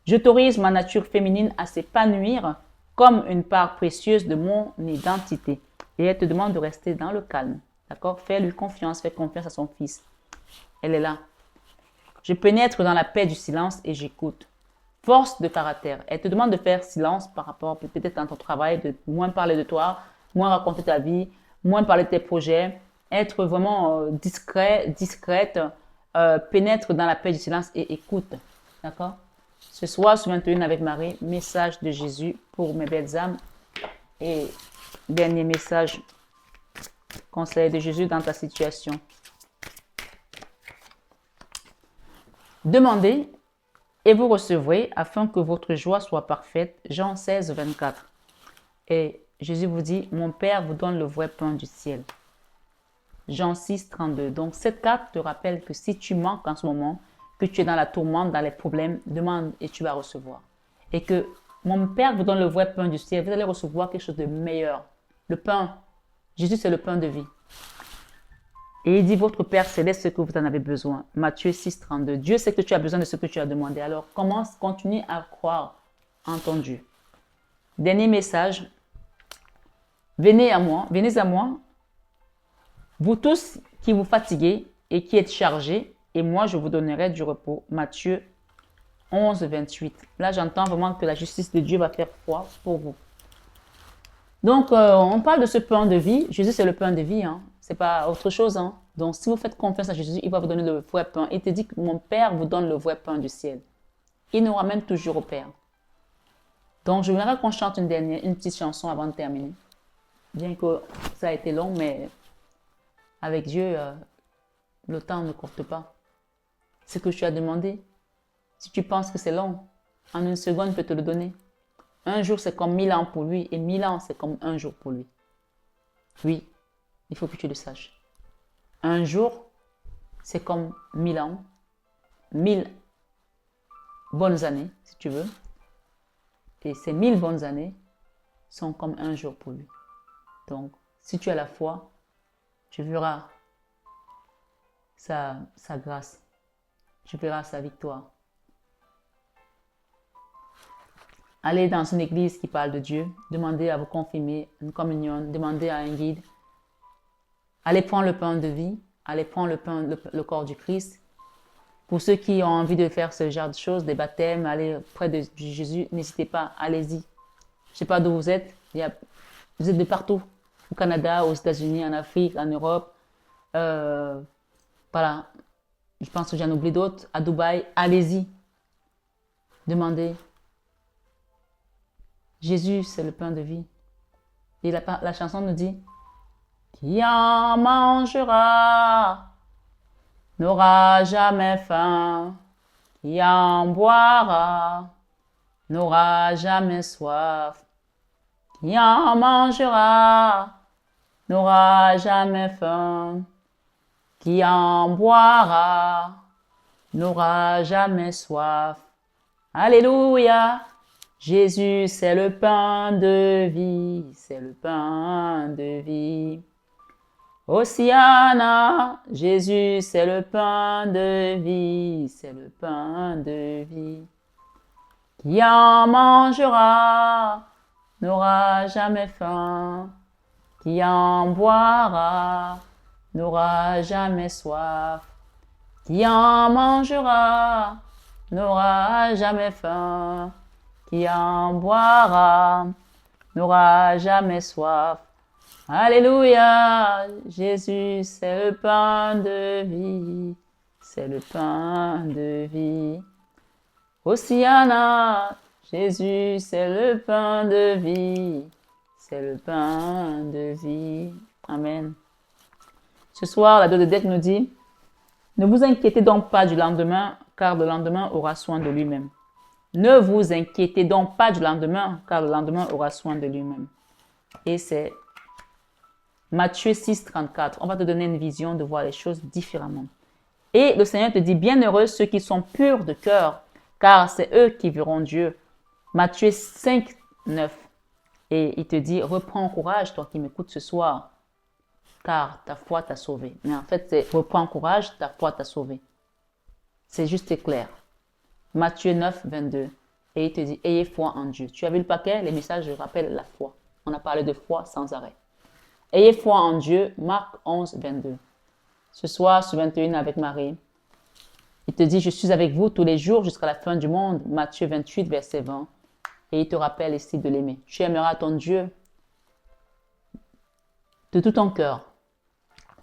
J'autorise ma nature féminine à s'épanouir comme une part précieuse de mon identité. Et elle te demande de rester dans le calme. D'accord? Fais-lui confiance, fais confiance à son fils. Elle est là. Je pénètre dans la paix du silence et j'écoute. Force de caractère. Elle te demande de faire silence par rapport peut-être dans ton travail, de moins parler de toi, moins raconter ta vie, moins parler de tes projets, être vraiment discrète, pénètre dans la paix du silence et écoute. D'accord? Ce soir, sur 21 avec Marie, message de Jésus pour mes belles âmes. Et dernier message, conseil de Jésus dans ta situation. Demandez et vous recevrez afin que votre joie soit parfaite. Jean 16, 24. Et Jésus vous dit, mon Père vous donne le vrai pain du ciel. Jean 6, 32. Donc cette carte te rappelle que si tu manques en ce moment, que tu es dans la tourmente, dans les problèmes, demande et tu vas recevoir. Et que mon Père vous donne le vrai pain du ciel, vous allez recevoir quelque chose de meilleur. Le pain, Jésus c'est le pain de vie. Et il dit, votre Père céleste ce que vous en avez besoin. Matthieu 6, 32. Dieu sait que tu as besoin de ce que tu as demandé. Alors commence, continue à croire en ton Dieu. Dernier message. Venez à moi, vous tous qui vous fatiguez et qui êtes chargés, et moi je vous donnerai du repos. Matthieu 11, 28. Là, j'entends vraiment que la justice de Dieu va faire foi pour vous. Donc, on parle de ce pain de vie. Jésus, c'est le pain de vie. Hein. Ce n'est pas autre chose. Hein. Donc, si vous faites confiance à Jésus, il va vous donner le vrai pain. Il te dit que mon Père vous donne le vrai pain du ciel. Il nous ramène toujours au Père. Donc, je voudrais qu'on chante une petite chanson avant de terminer. Bien que ça a été long, mais avec Dieu, le temps ne courte pas. Ce que tu as demandé, si tu penses que c'est long, en une seconde, il peut te le donner. Un jour, c'est comme 1000 ans pour lui, et 1000 ans, c'est comme un jour pour lui. Oui, il faut que tu le saches. Un jour, c'est comme 1000 ans, 1000 bonnes années, si tu veux. Et ces 1000 bonnes années sont comme un jour pour lui. Donc, si tu as la foi, tu verras sa grâce. Tu verras sa victoire. Allez dans une église qui parle de Dieu. Demandez à vous confirmer une communion. Demandez à un guide. Allez prendre le pain de vie. Allez prendre le corps du Christ. Pour ceux qui ont envie de faire ce genre de choses, des baptêmes, aller près de Jésus, n'hésitez pas, allez-y. Je ne sais pas d'où vous êtes. Vous êtes de partout. Au Canada, aux États-Unis, en Afrique, en Europe. Voilà. Je pense que j'en oublie d'autres. À Dubaï, allez-y. Demandez. Jésus, c'est le pain de vie. Et la chanson nous dit, qui en mangera n'aura jamais faim, qui en boira n'aura jamais soif, qui en mangera n'aura jamais faim, qui en boira n'aura jamais soif. Alléluia! Jésus, c'est le pain de vie, c'est le pain de vie. Hosiana, Jésus, c'est le pain de vie, c'est le pain de vie. Qui en mangera n'aura jamais faim, qui en boira n'aura jamais soif, qui en mangera n'aura jamais faim, qui en boira n'aura jamais soif. Alléluia, Jésus, c'est le pain de vie, c'est le pain de vie. Hosiana, Jésus, c'est le pain de vie, c'est le pain de vie. Amen. Ce soir, la Dodec nous dit, ne vous inquiétez donc pas du lendemain, car le lendemain aura soin de lui-même. Ne vous inquiétez donc pas du lendemain, car le lendemain aura soin de lui-même. Et c'est Matthieu 6, 34. On va te donner une vision de voir les choses différemment. Et le Seigneur te dit, bienheureux ceux qui sont purs de cœur, car c'est eux qui verront Dieu. Matthieu 5, 9. Et il te dit, reprends courage, toi qui m'écoutes ce soir, car ta foi t'a sauvé. Mais en fait, c'est reprends courage, ta foi t'a sauvé. C'est juste et clair. Matthieu 9, 22. Et il te dit, ayez foi en Dieu. Tu as vu le paquet? Les messages rappellent la foi. On a parlé de foi sans arrêt. Ayez foi en Dieu. Marc 11, 22. Ce soir, sur 21 avec Marie, il te dit, je suis avec vous tous les jours jusqu'à la fin du monde. Matthieu 28, verset 20. Et il te rappelle ici de l'aimer. Tu aimeras ton Dieu de tout ton cœur.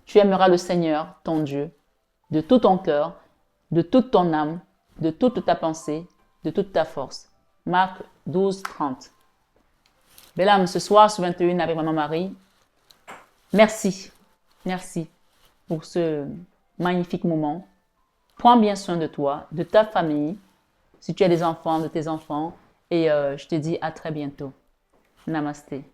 Tu aimeras le Seigneur, ton Dieu, de tout ton cœur, de toute ton âme, de toute ta pensée, de toute ta force. Marc 12, 30. Belle âme, ce soir, sur 21 avec Maman Marie, merci. Merci pour ce magnifique moment. Prends bien soin de toi, de ta famille, si tu as des enfants, de tes enfants. Et je te dis à très bientôt. Namasté.